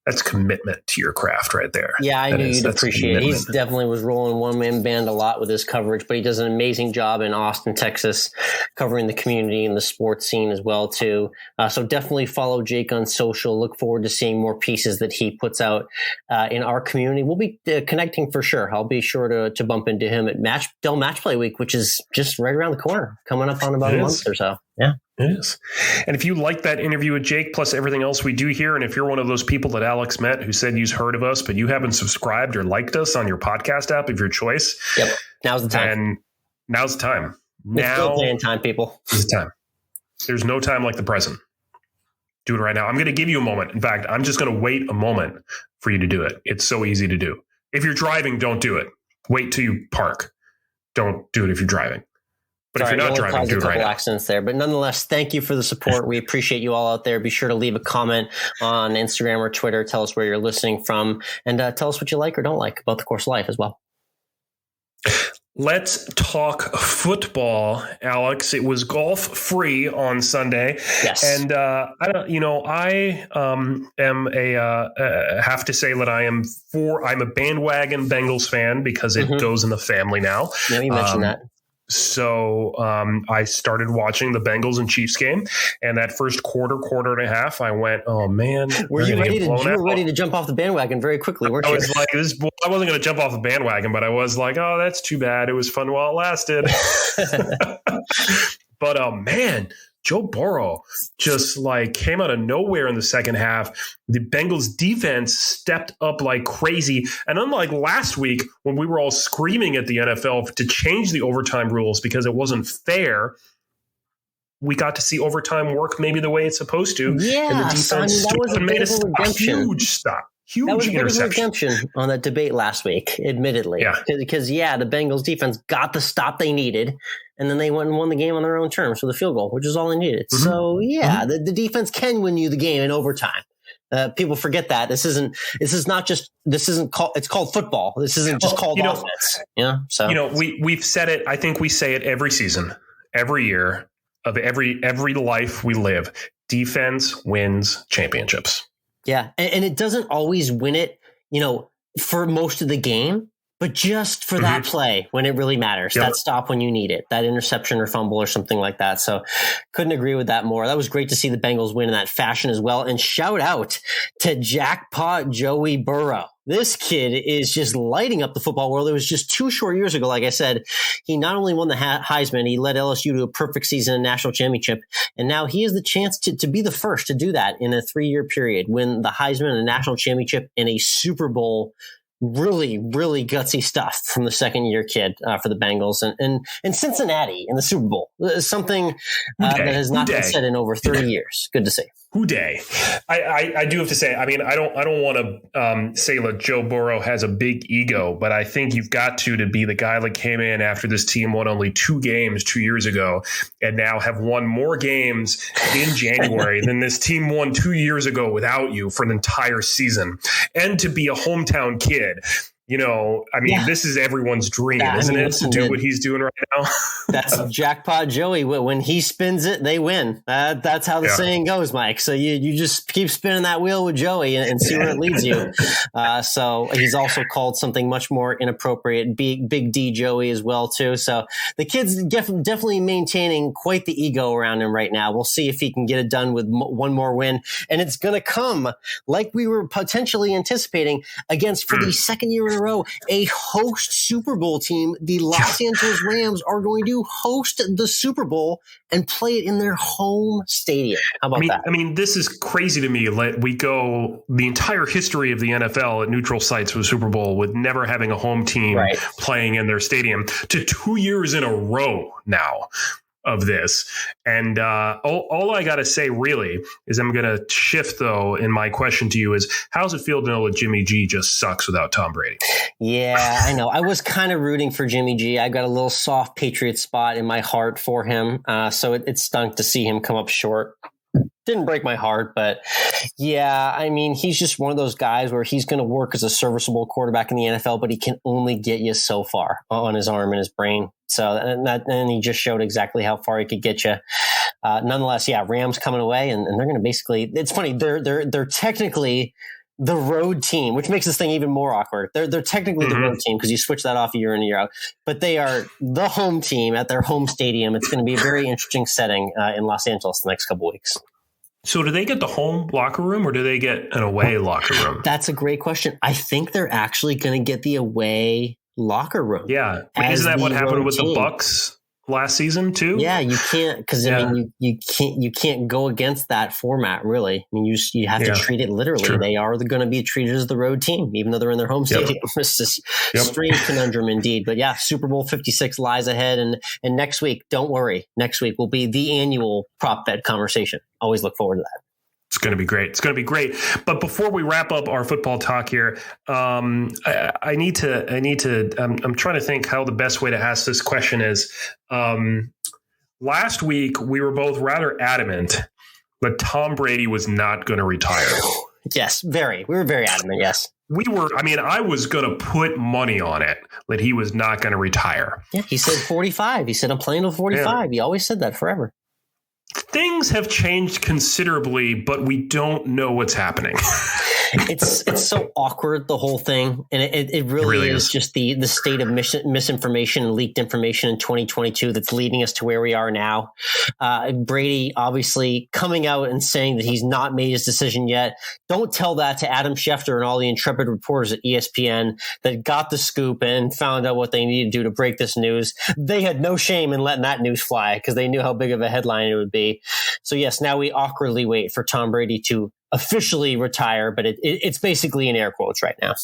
that's commitment to your craft right there. Yeah, I knew you'd appreciate it. He definitely was rolling one-man band a lot with his coverage, but he does an amazing job in Austin, Texas, covering the community and the sports scene as well, too. So definitely follow Jake on social. Look forward to seeing more pieces that he puts out in our community. We'll be connecting for sure. I'll be sure to bump into him at Dell Match Play Week, which is just right around the corner, coming up on about a month or so. Yeah. It is. And if you like that interview with Jake, plus everything else we do here, and if you're one of those people that Alex met who said you've heard of us, but you haven't subscribed or liked us on your podcast app of your choice. Yep. Now's the time. And now's the time. It's still playing time, people. It's the time. There's no time like the present. Do it right now. I'm going to give you a moment. In fact, I'm just going to wait a moment for you to do it. It's so easy to do. If you're driving, don't do it. Wait till you park. Don't do it if you're driving. But if you're not driving, do it right now. Accidents there, but nonetheless, thank you for the support. We appreciate you all out there. Be sure to leave a comment on Instagram or Twitter. Tell us where you're listening from, and tell us what you like or don't like about the Course of Life as well. Let's talk football, Alex. It was golf free on Sunday. Yes. And I have to say that I'm a bandwagon Bengals fan because it goes in the family now. Yeah, you mentioned that. So I started watching the Bengals and Chiefs game, and that first quarter and a half, I went, "Oh man!" You were ready to jump off the bandwagon very quickly, weren't you? I was like, I wasn't going to jump off the bandwagon, but I was like, "Oh, that's too bad. It was fun while it lasted." But man, Joe Burrow just like came out of nowhere in the second half. The Bengals defense stepped up like crazy. And unlike last week when we were all screaming at the NFL to change the overtime rules because it wasn't fair, we got to see overtime work maybe the way it's supposed to. Yeah, and the defense that was a bit of a redemption. Huge stop. Huge that was a bit of a interception. redemption on that debate last week, admittedly. Yeah. Because the Bengals defense got the stop they needed, and then they went and won the game on their own terms with a field goal, which is all they needed. Mm-hmm. So, the defense can win you the game in overtime. People forget that. It's called football. This isn't just called offense. Yeah. So, we've said it. I think we say it every season, every year of every life we live. Defense wins championships. Yeah. And it doesn't always win it, for most of the game, but just for that play when it really matters, that stop when you need it, that interception or fumble or something like that. So couldn't agree with that more. That was great to see the Bengals win in that fashion as well. And shout out to Jackpot Joey Burrow. This kid is just lighting up the football world. It was just 2 short years ago. Like I said, he not only won the Heisman, he led LSU to a perfect season and national championship. And now he has the chance to be the first to do that in a 3-year period, win the Heisman and a national championship in a Super Bowl. Really, really gutsy stuff from the second-year kid for the Bengals and Cincinnati in the Super Bowl. Something that has not been said in over 30 years. Good to see. Who day? I do have to say, I mean, I don't want to say that Joe Burrow has a big ego, but I think you've got to be the guy that came in after this team won only 2 games 2 years ago and now have won more games in January than this team won 2 years ago without you for an entire season. And to be a hometown kid This is everyone's dream, isn't it? To do what he's doing right now. That's jackpot Joey. When he spins it, they win. That's how the saying goes, Mike. So you just keep spinning that wheel with Joey and see where it leads you. So he's also called something much more inappropriate, Big D Joey as well, too. So the kid's definitely maintaining quite the ego around him right now. We'll see if he can get it done with one more win. And it's going to come, like we were potentially anticipating, against, for the second year in a row, a host Super Bowl team. The Los Angeles Rams are going to host the Super Bowl and play it in their home stadium. How about that? This is crazy to me. We go the entire history of the NFL at neutral sites for the Super Bowl with never having a home team playing in their stadium to 2 years in a row now of this. And all I got to say really is I'm going to shift, though, in my question to you is, how does it feel to know that Jimmy G just sucks without Tom Brady? Yeah, I know. I was kind of rooting for Jimmy G. I got a little soft Patriot spot in my heart for him. So it stunk to see him come up short. Didn't break my heart, but yeah, he's just one of those guys where he's going to work as a serviceable quarterback in the NFL, but he can only get you so far on his arm and his brain. So, and he just showed exactly how far he could get you. Nonetheless, Rams coming away, and they're going to basically, it's funny, they're technically the road team, which makes this thing even more awkward. They're technically the road team because you switch that off year in, year out, but they are the home team at their home stadium. It's going to be a very interesting setting in Los Angeles the next couple of weeks. So do they get the home locker room or do they get an away locker room? That's a great question. I think they're actually going to get the away locker room. Yeah. Isn't that what happened with the Bucks last season too? Yeah, you can't, because you can't go against that format, really. You have to treat it literally. They are going to be treated as the road team, even though they're in their home stadium. It's a strange conundrum indeed. But Super Bowl 56 lies ahead, and next week, don't worry, next week will be the annual prop bet conversation. Always look forward to that. It's going to be great. It's going to be great. But before we wrap up our football talk here, I'm trying to think how the best way to ask this question is. Last week, we were both rather adamant that Tom Brady was not going to retire. Yes, very. We were very adamant, yes. We were, I was going to put money on it that he was not going to retire. Yeah, he said 45. He said, I'm playing till 45. Yeah. He always said that forever. Things have changed considerably, but we don't know what's happening. It's so awkward, the whole thing. And it really is just the state of misinformation and leaked information in 2022 that's leading us to where we are now. Brady obviously coming out and saying that he's not made his decision yet. Don't tell that to Adam Schefter and all the intrepid reporters at ESPN that got the scoop and found out what they needed to do to break this news. They had no shame in letting that news fly because they knew how big of a headline it would be. So yes, now we awkwardly wait for Tom Brady to officially retire, but it's basically in air quotes right now.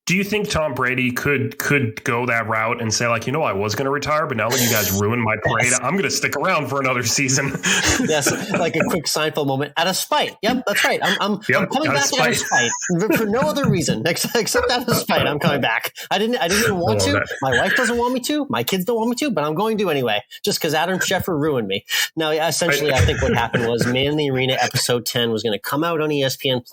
Do you think Tom Brady could go that route and say, I was going to retire, but now that you guys ruined my parade, I'm going to stick around for another season? Yes, like a quick Seinfeld moment. Out of spite. Yep, that's right. I'm coming back out of spite for no other reason except out of spite. I'm coming back. I didn't even want to. That. My wife doesn't want me to. My kids don't want me to, but I'm going to anyway, just because Adam Schefter ruined me. Now, essentially, I think what happened was Man in the Arena episode 10 was going to come out on ESPN+.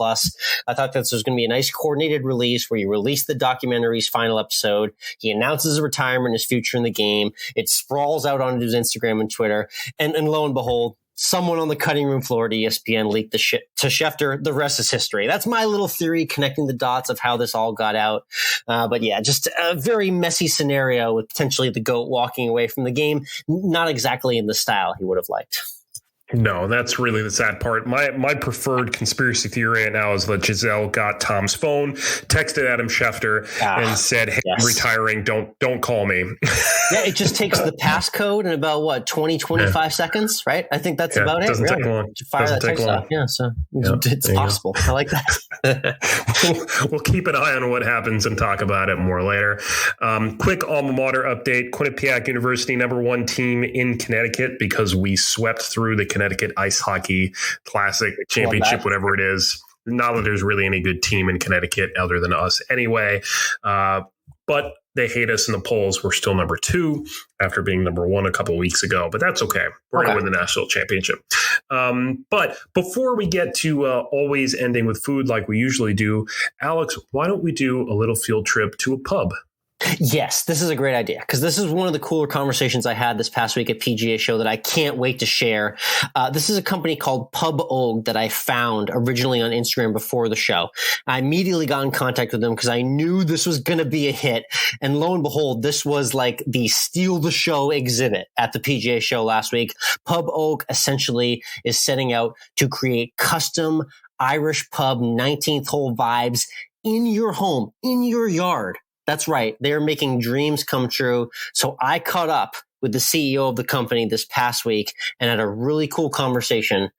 I thought this was going to be a nice coordinated release where you release the documentary's final episode. He announces his retirement, his future in the game. It sprawls out onto his Instagram and Twitter. And lo and behold, someone on the cutting room floor at ESPN leaked the shit to Schefter. The rest is history. That's my little theory connecting the dots of how this all got out. But yeah, just a very messy scenario with potentially the GOAT walking away from the game. Not exactly in the style he would have liked. No, that's really the sad part. My preferred conspiracy theory right now is that Giselle got Tom's phone, texted Adam Schefter, and said, "Hey, I'm retiring. Don't call me." Yeah, it just takes the passcode in about 25 seconds, right? I think that's about it. Doesn't take long. Fire that text off. Yeah, so it's possible. I like that. We'll keep an eye on what happens and talk about it more later. Quick alma mater update: Quinnipiac University, #1 team in Connecticut, because we swept through the Connecticut Ice Hockey Classic Championship, whatever it is. Not that there's really any good team in Connecticut other than us anyway. But they hate us in the polls. We're still #2 after being #1 a couple of weeks ago, but that's okay. We're going to win the national championship. But before we get to always ending with food like we usually do, Alex, why don't we do a little field trip to a pub? Yes, this is a great idea because this is one of the cooler conversations I had this past week at PGA Show that I can't wait to share. This is a company called Pub Oak that I found originally on Instagram before the show. I immediately got in contact with them because I knew this was going to be a hit. And lo and behold, this was like the steal the show exhibit at the PGA Show last week. Pub Oak essentially is setting out to create custom Irish pub 19th hole vibes in your home, in your yard. That's right. They're making dreams come true. So I caught up with the CEO of the company this past week and had a really cool conversation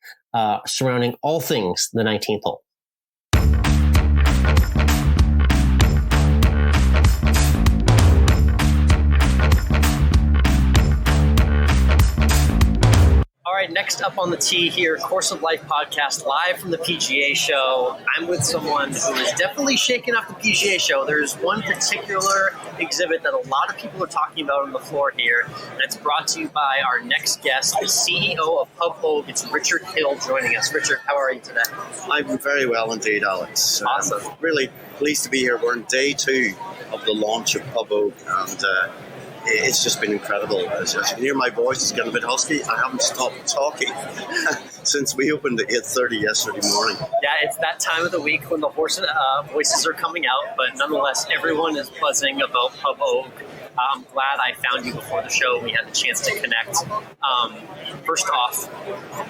surrounding all things the 19th hole. All right, next up on the tee here, Course of Life podcast, live from the PGA Show. I'm with someone who is definitely shaking up the PGA Show. There's one particular exhibit that a lot of people are talking about on the floor here, and it's brought to you by our next guest, the CEO of Pub Oak. It's Richard Hill joining us. Richard, how are you today? I'm very well indeed, Alex. Awesome. Really pleased to be here. We're on day 2 of the launch of Pub Oak, and it's just been incredible. As you can hear, my voice is getting a bit husky. I haven't stopped talking since we opened at 8:30 yesterday morning. Yeah, it's that time of the week when the voices are coming out, but nonetheless, everyone is buzzing about Pub Oak. I'm glad I found you before the show. We had the chance to connect. First off,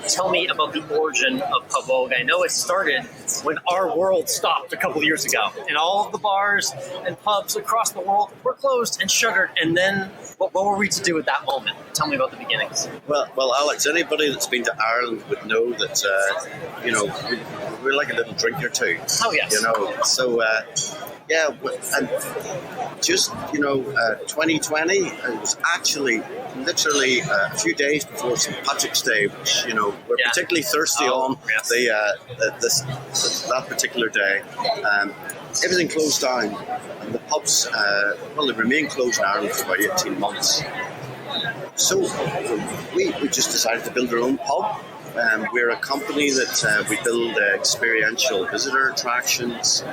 tell me about the origin of Pub Oak. I know it started when our world stopped a couple of years ago, and all of the bars and pubs across the world were closed and shuttered. And then, what were we to do at that moment? Tell me about the beginnings. Well, Alex, anybody that's been to Ireland would know that, we're like a little drink or two. Oh, yes. So... yeah, and just, 2020, it was actually literally a few days before St. Patrick's Day, which, we're particularly thirsty on that particular day. Everything closed down, and the pubs, they remained closed in Ireland for about 18 months. So we just decided to build our own pub. We're a company that we build experiential visitor attractions,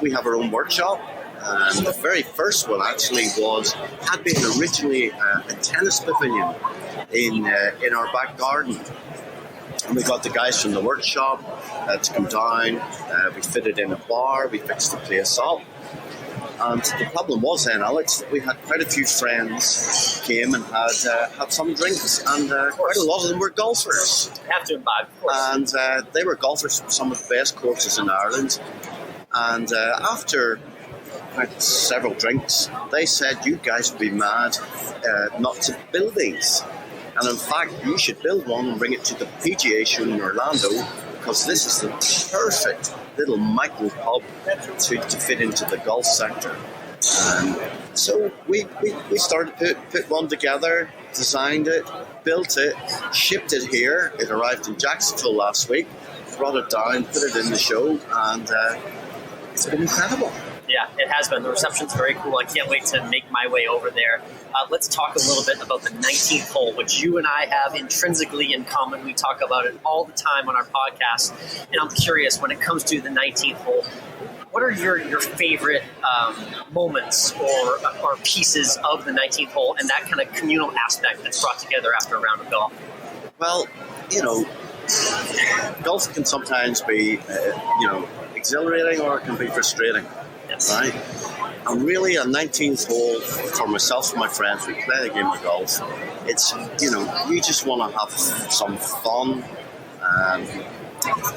we have our own workshop. The very first one actually had been originally a tennis pavilion in our back garden. And we got the guys from the workshop to come down. We fitted in a bar. We fixed the place up. And the problem was then, Alex, that we had quite a few friends came and had some drinks, and quite a lot of them were golfers. Have to imbibe, of course. And they were golfers from some of the best courses in Ireland. And after several drinks, they said, "You guys would be mad not to build these. And in fact, you should build one and bring it to the PGA Show in Orlando, because this is the perfect little micro pub to fit into the golf sector." So we started to put one together, designed it, built it, shipped it here. It arrived in Jacksonville last week, brought it down, put it in the show, and it's been incredible. Yeah, it has been. The reception's very cool. I can't wait to make my way over there. Let's talk a little bit about the 19th hole, which you and I have intrinsically in common. We talk about it all the time on our podcast. And I'm curious, when it comes to the 19th hole, what are your favorite moments or pieces of the 19th hole and that kind of communal aspect that's brought together after a round of golf? Well, golf can sometimes be, exhilarating, or it can be frustrating. Yes. Right? And really, a 19th hole, for myself and my friends, we play a game of golf. It's, you just want to have some fun.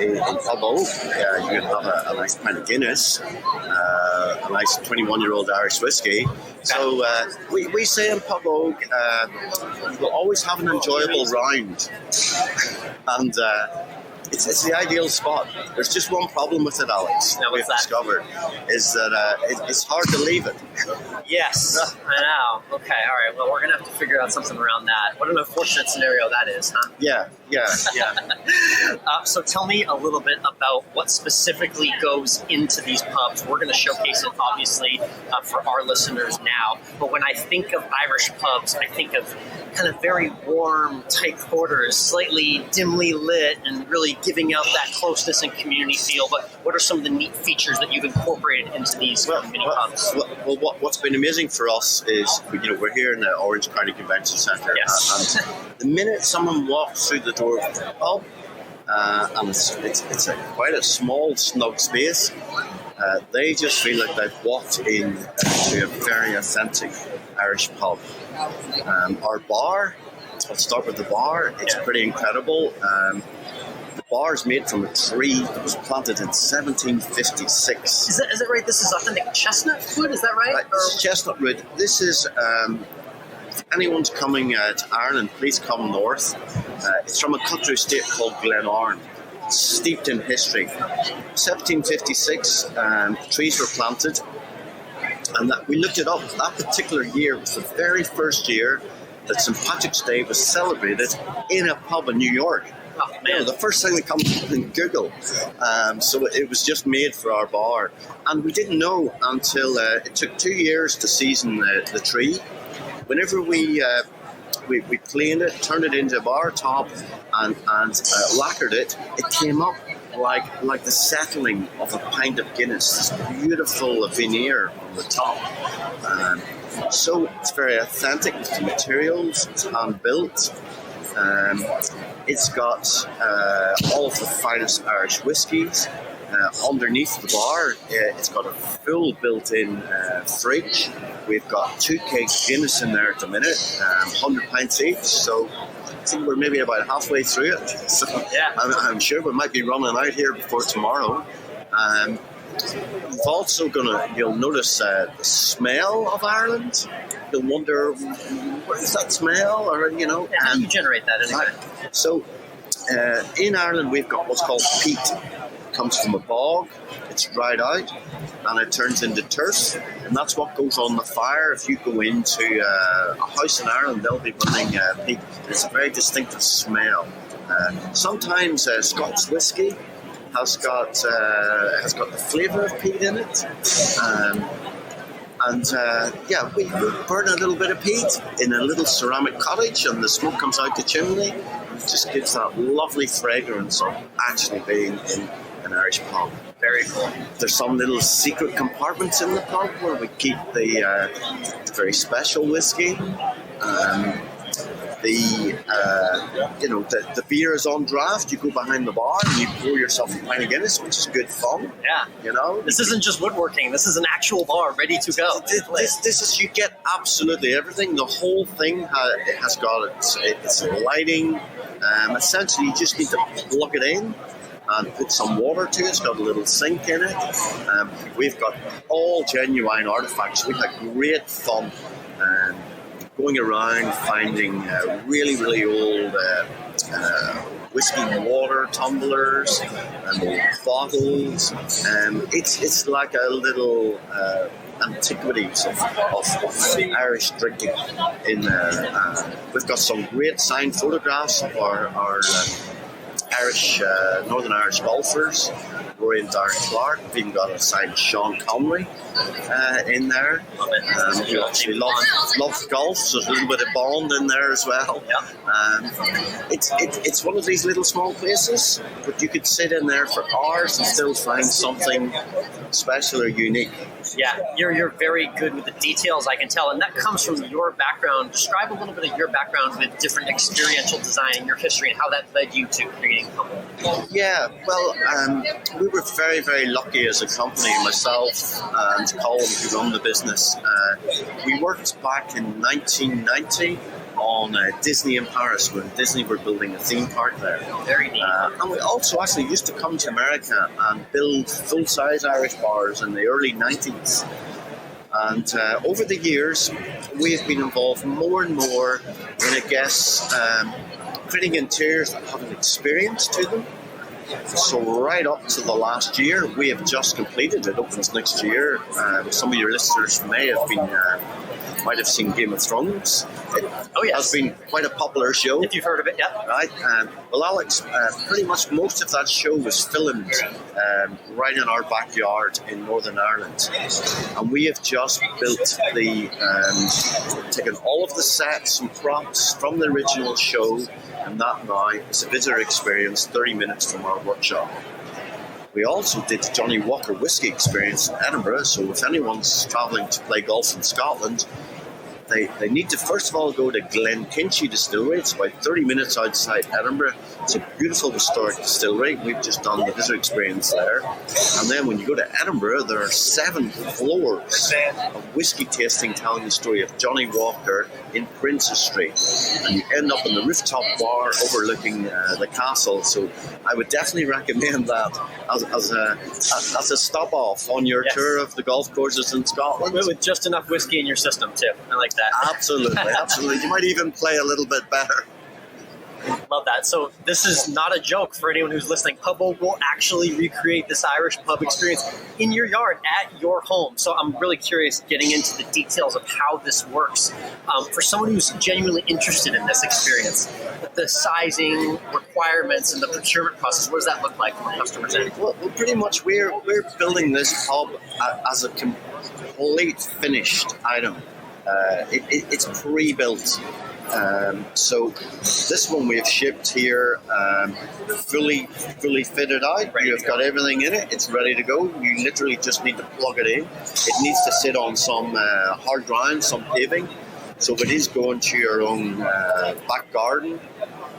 In Pub Oak, you can have a nice pint of Guinness, a nice 21-year-old Irish whiskey. So we say in Pub Oak, we'll always have an enjoyable round. And it's the ideal spot. There's just one problem with it, Alex. Now, we've discovered is that it's hard to leave it. Yes, I know. Okay, all right. Well, we're gonna have to figure out something around that. What an unfortunate scenario that is, huh? Yeah. So tell me a little bit about what specifically goes into these pubs. We're going to showcase it, obviously, for our listeners now. But when I think of Irish pubs, I think of kind of very warm, tight quarters, slightly dimly lit, and really giving out that closeness and community feel. But what are some of the neat features that you've incorporated into these mini pubs? Well, what's been amazing for us is, we're here in the Orange County Convention Centre. Yes. And the minute someone walks through the door of the pub, and it's quite a small, snug space, they just feel like they've walked into a very authentic Irish pub. Our bar, I'll start with the bar, it's pretty incredible. The bar is made from a tree that was planted in 1756. Is it right? This is authentic chestnut wood, is that right? This is chestnut wood. This is, if anyone's coming to Ireland, please come north. It's from a country estate called Glenarn. It's steeped in history. 1756, trees were planted, and we looked it up. That particular year was the very first year that St. Patrick's Day was celebrated in a pub in New York. Oh, man. The first thing that comes up in Google. So it was just made for our bar. And we didn't know until it took 2 years to season the tree. Whenever we cleaned it, turned it into a bar top, and lacquered it, it came up like the settling of a pint of Guinness. This beautiful veneer on the top. So it's very authentic. It's the materials. It's hand built. It's got all of the finest Irish whiskies. Underneath the bar, it's got a full built-in fridge. We've got 2 kegs Guinness in there at the minute, 100 pints each. So I think we're maybe about halfway through it. So yeah. I'm sure we might be running out here before tomorrow. You've also you'll notice the smell of Ireland. You'll wonder, what is that smell? Or, how do you generate that anyway? So in Ireland, we've got what's called peat. It comes from a bog, it's dried out, and it turns into turf, and that's what goes on the fire. If you go into a house in Ireland, they'll be burning peat. It's a very distinctive smell. Sometimes Scotch whiskey has got the flavour of peat in it. We burn a little bit of peat in a little ceramic cottage, and the smoke comes out the chimney. And it just gives that lovely fragrance of actually being in an Irish pub. Very cool. There's some little secret compartments in the pub where we keep the very special whiskey. The beer is on draft. You go behind the bar and you pour yourself a pint of Guinness, which is good fun. Yeah. This isn't just woodworking. This is an actual bar ready to go. This is, you get absolutely everything. The whole thing has got its lighting. Essentially, you just need to plug it in and put some water to it. It's got a little sink in it. We've got all genuine artifacts. We've had great fun going around finding really, really old whiskey and water tumblers and old bottles. It's like a little antiquities of Irish drinking in there. We've got some great signed photographs of our Northern Irish golfers. Rory and Darren Clark. We've even got a signed Sean Connery in there, who actually loves golf, so there's a little bit of Bond in there as well. It's one of these little small places, but you could sit in there for hours and still find something special or unique. Yeah, you're very good with the details, I can tell, and that comes from your background. Describe a little bit of your background with different experiential design and your history and how that led you to creating a company. Yeah, well, we were very, very lucky as a company, myself and Colin, who run the business. We worked back in 1990 on Disney in Paris, when Disney were building a theme park there. Very neat. And we also actually used to come to America and build full-size Irish bars in the early 90s. And over the years, we have been involved more and more in, creating interiors that have an experience to them. So right up to the last year, we have just completed. It opens next year. Some of your listeners might have seen Game of Thrones. It has been quite a popular show. If you've heard of it, yeah. Right. Well, Alex, pretty much most of that show was filmed right in our backyard in Northern Ireland. And we have just built taken all of the sets and props from the original show, and that now is a visitor experience 30 minutes from our workshop. We also did the Johnny Walker Whiskey experience in Edinburgh, so if anyone's travelling to play golf in Scotland, they need to first of all go to Glenkinchie Distillery. It's about 30 minutes outside Edinburgh. It's a beautiful historic distillery. We've just done the visitor experience there. And then when you go to Edinburgh, there are 7 floors of whiskey tasting telling the story of Johnny Walker in Princes Street. And you end up in the rooftop bar overlooking the castle. So I would definitely recommend that as a stop off on your tour of the golf courses in Scotland. With just enough whiskey in your system too. I like that. Absolutely. You might even play a little bit better. Love that. So this is not a joke for anyone who's listening. Pub Oak will actually recreate this Irish pub experience in your yard at your home. So I'm really curious getting into the details of how this works. For someone who's genuinely interested in this experience, the sizing, requirements, and the procurement process, what does that look like from a customer's end? Well, pretty much we're building this pub as a complete finished item. It's pre-built. So this one we've shipped here fully fitted out. You've got everything in it. It's ready to go. You literally just need to plug it in. It needs to sit on some hard ground, some paving. So it is going to your own back garden.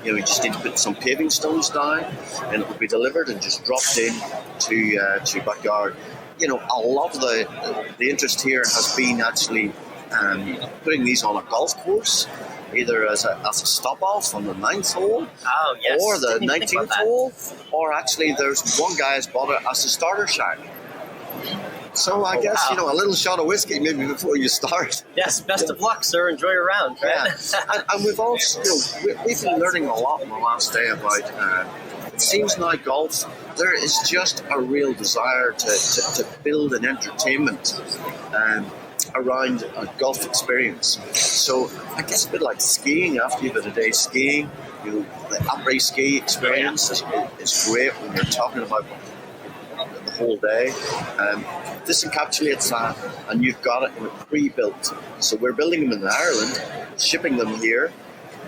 You just need to put some paving stones down, and it will be delivered and just dropped in to your backyard. A lot of the interest here has been actually putting these on a golf course, either as a stop-off on the 9th hole, or the 19th hole, or actually there's one guy has bought it as a starter shack. So I guess, a little shot of whiskey maybe before you start. Yes, best of luck, sir. Enjoy your round. Right? Yeah. and we've also, we've been learning a lot in the last day about, it seems now golf, there is just a real desire to build an entertainment around a golf experience. So I guess a bit like skiing. After you've had a day skiing, the après ski experience is great when you're talking about the whole day. This encapsulates that, and you've got it pre-built. So we're building them in Ireland, shipping them here,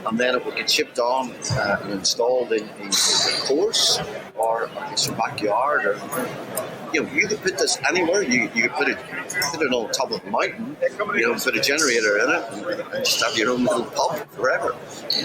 and then it will get shipped on and installed in the course, or I guess your backyard, or you could put this anywhere. You could put it on top of a mountain, put a generator in it, and just have your own little pub forever.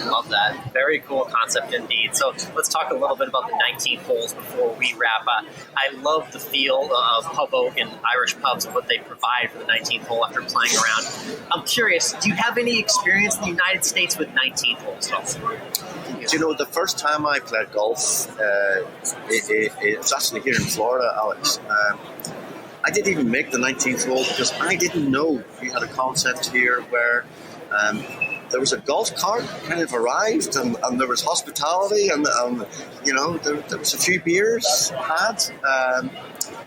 Love that. Very cool concept indeed. So let's talk a little bit about the 19 holes before we wrap up. I love the feel of Pub Oak and Irish pubs and what they provide for the 19th hole after playing around. I'm curious, do you have any experience in the United States with 19 holes? The first time I played golf, it was actually here in Florida, Alex. I didn't even make the 19th hole because I didn't know we had a concept here where there was a golf cart kind of arrived, and there was hospitality, and there was a few beers had.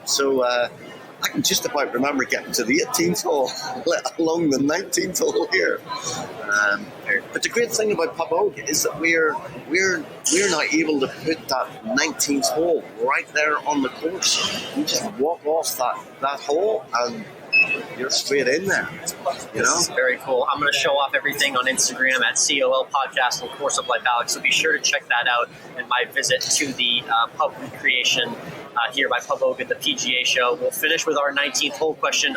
So I can just about remember getting to the 18th hole, let alone the 19th hole here. But the great thing about Pub Oak is that we're not able to put that 19th hole right there on the course. You just walk off that hole and you're straight in there. This is very cool. I'm going to show off everything on Instagram at COL Podcast and Course of Life Alex, so be sure to check that out in my visit to the pub recreation here by Pub Oak at the PGA show. We'll finish with our 19th hole question.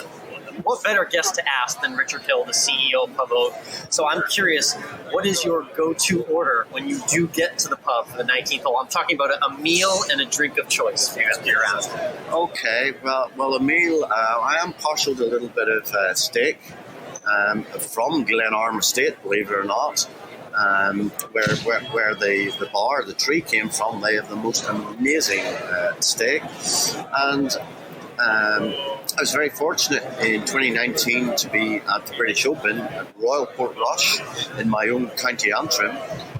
What better guest to ask than Richard Hill, the CEO of Pub Oak? So I'm curious, what is your go-to order when you do get to the pub for the 19th hole? I'm talking about a meal and a drink of choice for you guys to get around. Okay, well, a meal, I am partial to a little bit of steak from Glenarm Estate, believe it or not, where the bar, the tree came from. They have the most amazing steak. And I was very fortunate in 2019 to be at the British Open at Royal Portrush in my own County Antrim,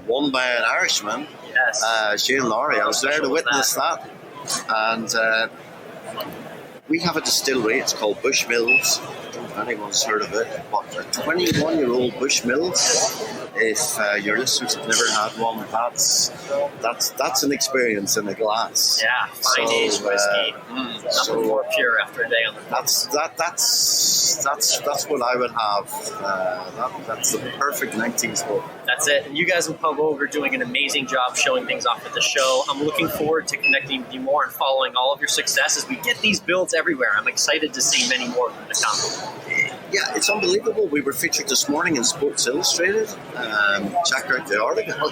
won by an Irishman. Yes. Shane Lowry. I was there to witness that. And we have a distillery. It's called Bushmills. I don't know if anyone's heard of it. But a 21-year-old Bushmills, if your listeners have never had one, that's an experience in a glass. Yeah, fine aged whiskey. Nothing more pure after a day on the pub. That's what I would have. That's the perfect 19s book. That's it. And you guys in Pub Oak are doing an amazing job showing things off at the show. I'm looking forward to connecting with you more and following all of your success as we get these builds everywhere. I'm excited to see many more of them to come. Yeah, it's unbelievable. We were featured this morning in Sports Illustrated. Check out the article.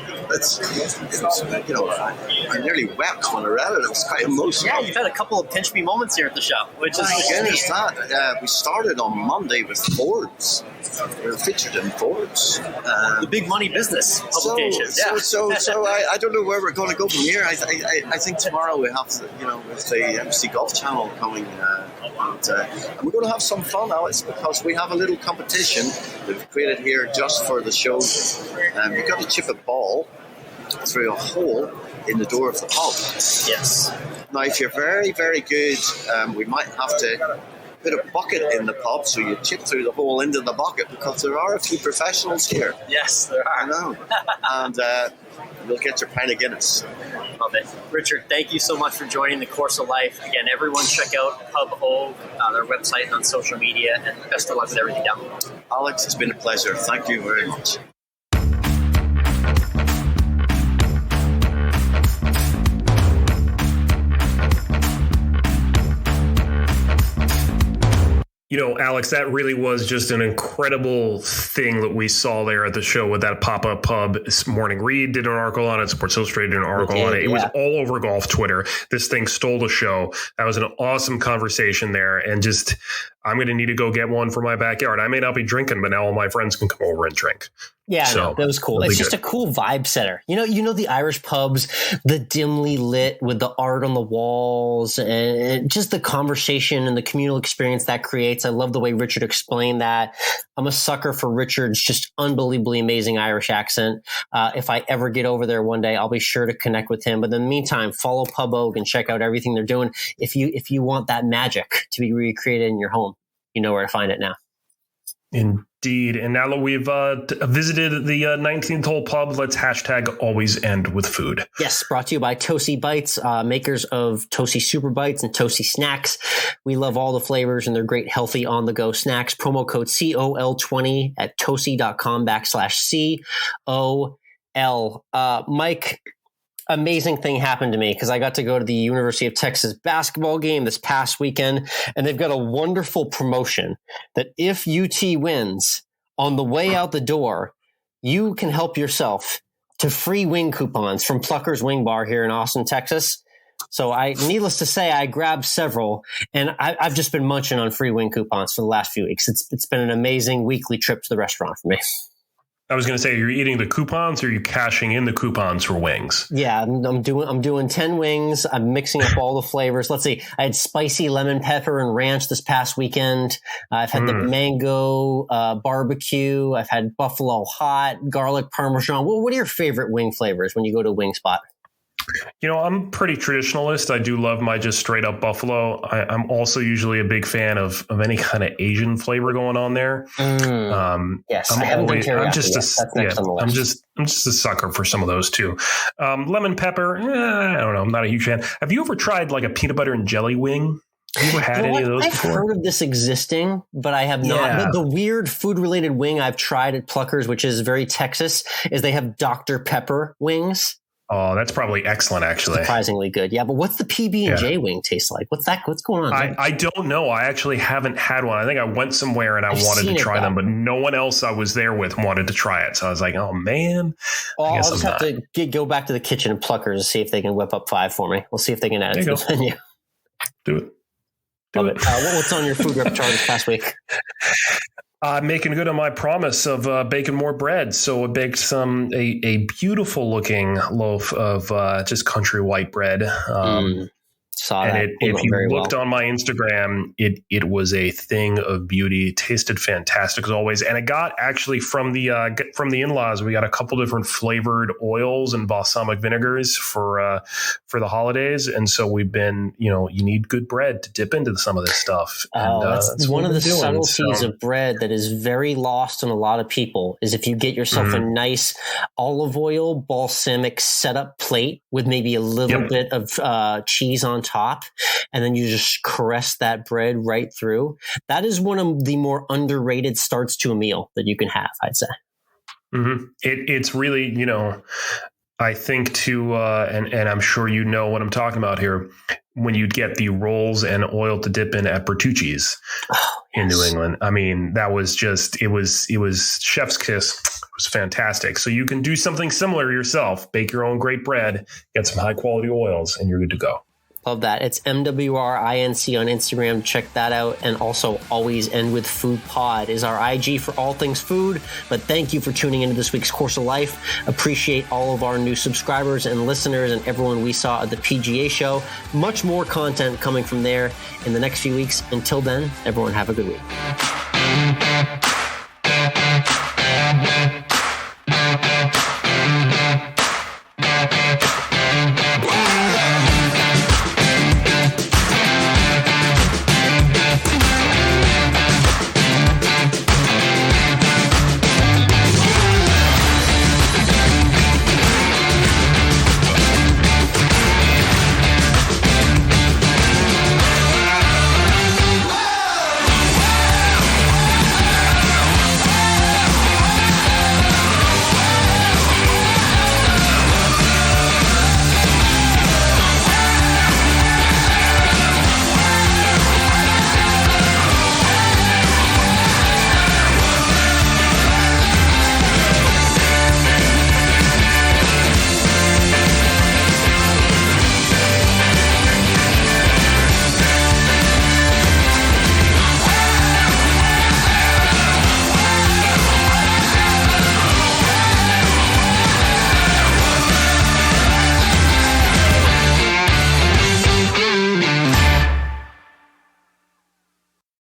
I nearly wept when I read it. It was quite emotional. Yeah, you've had a couple of pinch me moments here at the show, which is we started on Monday with Forbes. We were featured in Forbes. The big money business publication. So I don't know where we're going to go from here. I think tomorrow we have with the MC Golf Channel coming, and we're going to have some fun, Alex, because we have a little competition that we've created here just for the show. You've got to chip a ball through a hole in the door of the pub. Yes. Now, if you're very, very good, we might have to put a bucket in the pub so you chip through the hole into the bucket, because there are a few professionals here. Yes, there are. I know. And you'll get your pint of Guinness. Love it. Richard, thank you so much for joining the Course of Life. Again, everyone check out Pub Oak, their website and on social media, and best of luck with everything down the road. Alex, it's been a pleasure. Thank you very much. Alex, that really was just an incredible thing that we saw there at the show with that pop-up pub. This Morning Read did an article on it. Sports Illustrated did an article on it. It was all over golf Twitter. This thing stole the show. That was an awesome conversation there. And just, I'm going to need to go get one for my backyard. I may not be drinking, but now all my friends can come over and drink. Yeah, so, that was cool. It's just a cool vibe setter. You know the Irish pubs, the dimly lit with the art on the walls, and just the conversation and the communal experience that creates. I love the way Richard explained that. I'm a sucker for Richard's just unbelievably amazing Irish accent. If I ever get over there one day, I'll be sure to connect with him. But in the meantime, follow Pub Oak and check out everything they're doing. If you want that magic to be recreated in your home, you know where to find it now. Indeed. And now that we've visited the 19th hole pub, let's hashtag always end with food. Yes, brought to you by Toasty Bites, makers of Toasty Super Bites and Toasty Snacks. We love all the flavors and they're great, healthy, on-the-go snacks. Promo code COL20 at toasty.com/COL. Mike, amazing thing happened to me because I got to go to the University of Texas basketball game this past weekend, and they've got a wonderful promotion that if UT wins, on the way out the door, you can help yourself to free wing coupons from Plucker's Wing Bar here in Austin, Texas. So needless to say, I grabbed several, and I've just been munching on free wing coupons for the last few weeks. It's been an amazing weekly trip to the restaurant for me. I was going to say, you're eating the coupons or are you cashing in the coupons for wings? Yeah, I'm doing 10 wings. I'm mixing up all the flavors. Let's see. I had spicy lemon pepper and ranch this past weekend. I've had the mango barbecue. I've had buffalo hot, garlic parmesan. What are your favorite wing flavors when you go to a wing spot? I'm pretty traditionalist. I do love my just straight up buffalo. I'm also usually a big fan of any kind of Asian flavor going on there. Yes, I'm just a sucker for some of those too. Lemon pepper, I don't know. I'm not a huge fan. Have you ever tried like a peanut butter and jelly wing? Have you ever had any of those before? I've heard of this existing, but I have not. Yeah. The weird food related wing I've tried at Plucker's, which is very Texas, is they have Dr. Pepper wings. Oh, that's probably excellent, actually. Surprisingly good. Yeah, but what's the PB&J wing taste like? What's going on? I don't know. I actually haven't had one. I think I went somewhere and I wanted to try them, but no one else I was there with wanted to try it. So I was like, oh, man. Well, I'll just have to go back to the kitchen and Pluckers and see if they can whip up 5 for me. We'll see if they can add it to the menu. Do it. What's on your food repertoire this past week? Making good on my promise of baking more bread. So I baked a beautiful looking loaf of just country white bread. And if you looked on my Instagram, it was a thing of beauty. It tasted fantastic as always. And it got actually from the in-laws, we got a couple different flavored oils and balsamic vinegars for the holidays. And so we've been, you need good bread to dip into some of this stuff. And, that's one of the subtleties of bread that is very lost on a lot of people is if you get yourself a nice olive oil, balsamic setup plate with maybe a little bit of cheese on top, and then you just caress that bread right through. That is one of the more underrated starts to a meal that you can have, I'd say. Mm-hmm. It's really, I think and I'm sure you know what I'm talking about here, when you'd get the rolls and oil to dip in at Bertucci's in New England. I mean, that was just, it was chef's kiss. It was fantastic. So you can do something similar yourself, bake your own great bread, get some high quality oils, and you're good to go. Love that. It's MWRINC on Instagram. Check that out. And also Always End With Food Pod is our IG for all things food. But thank you for tuning into this week's Course of Life. Appreciate all of our new subscribers and listeners and everyone we saw at the PGA show. Much more content coming from there in the next few weeks. Until then, everyone have a good week.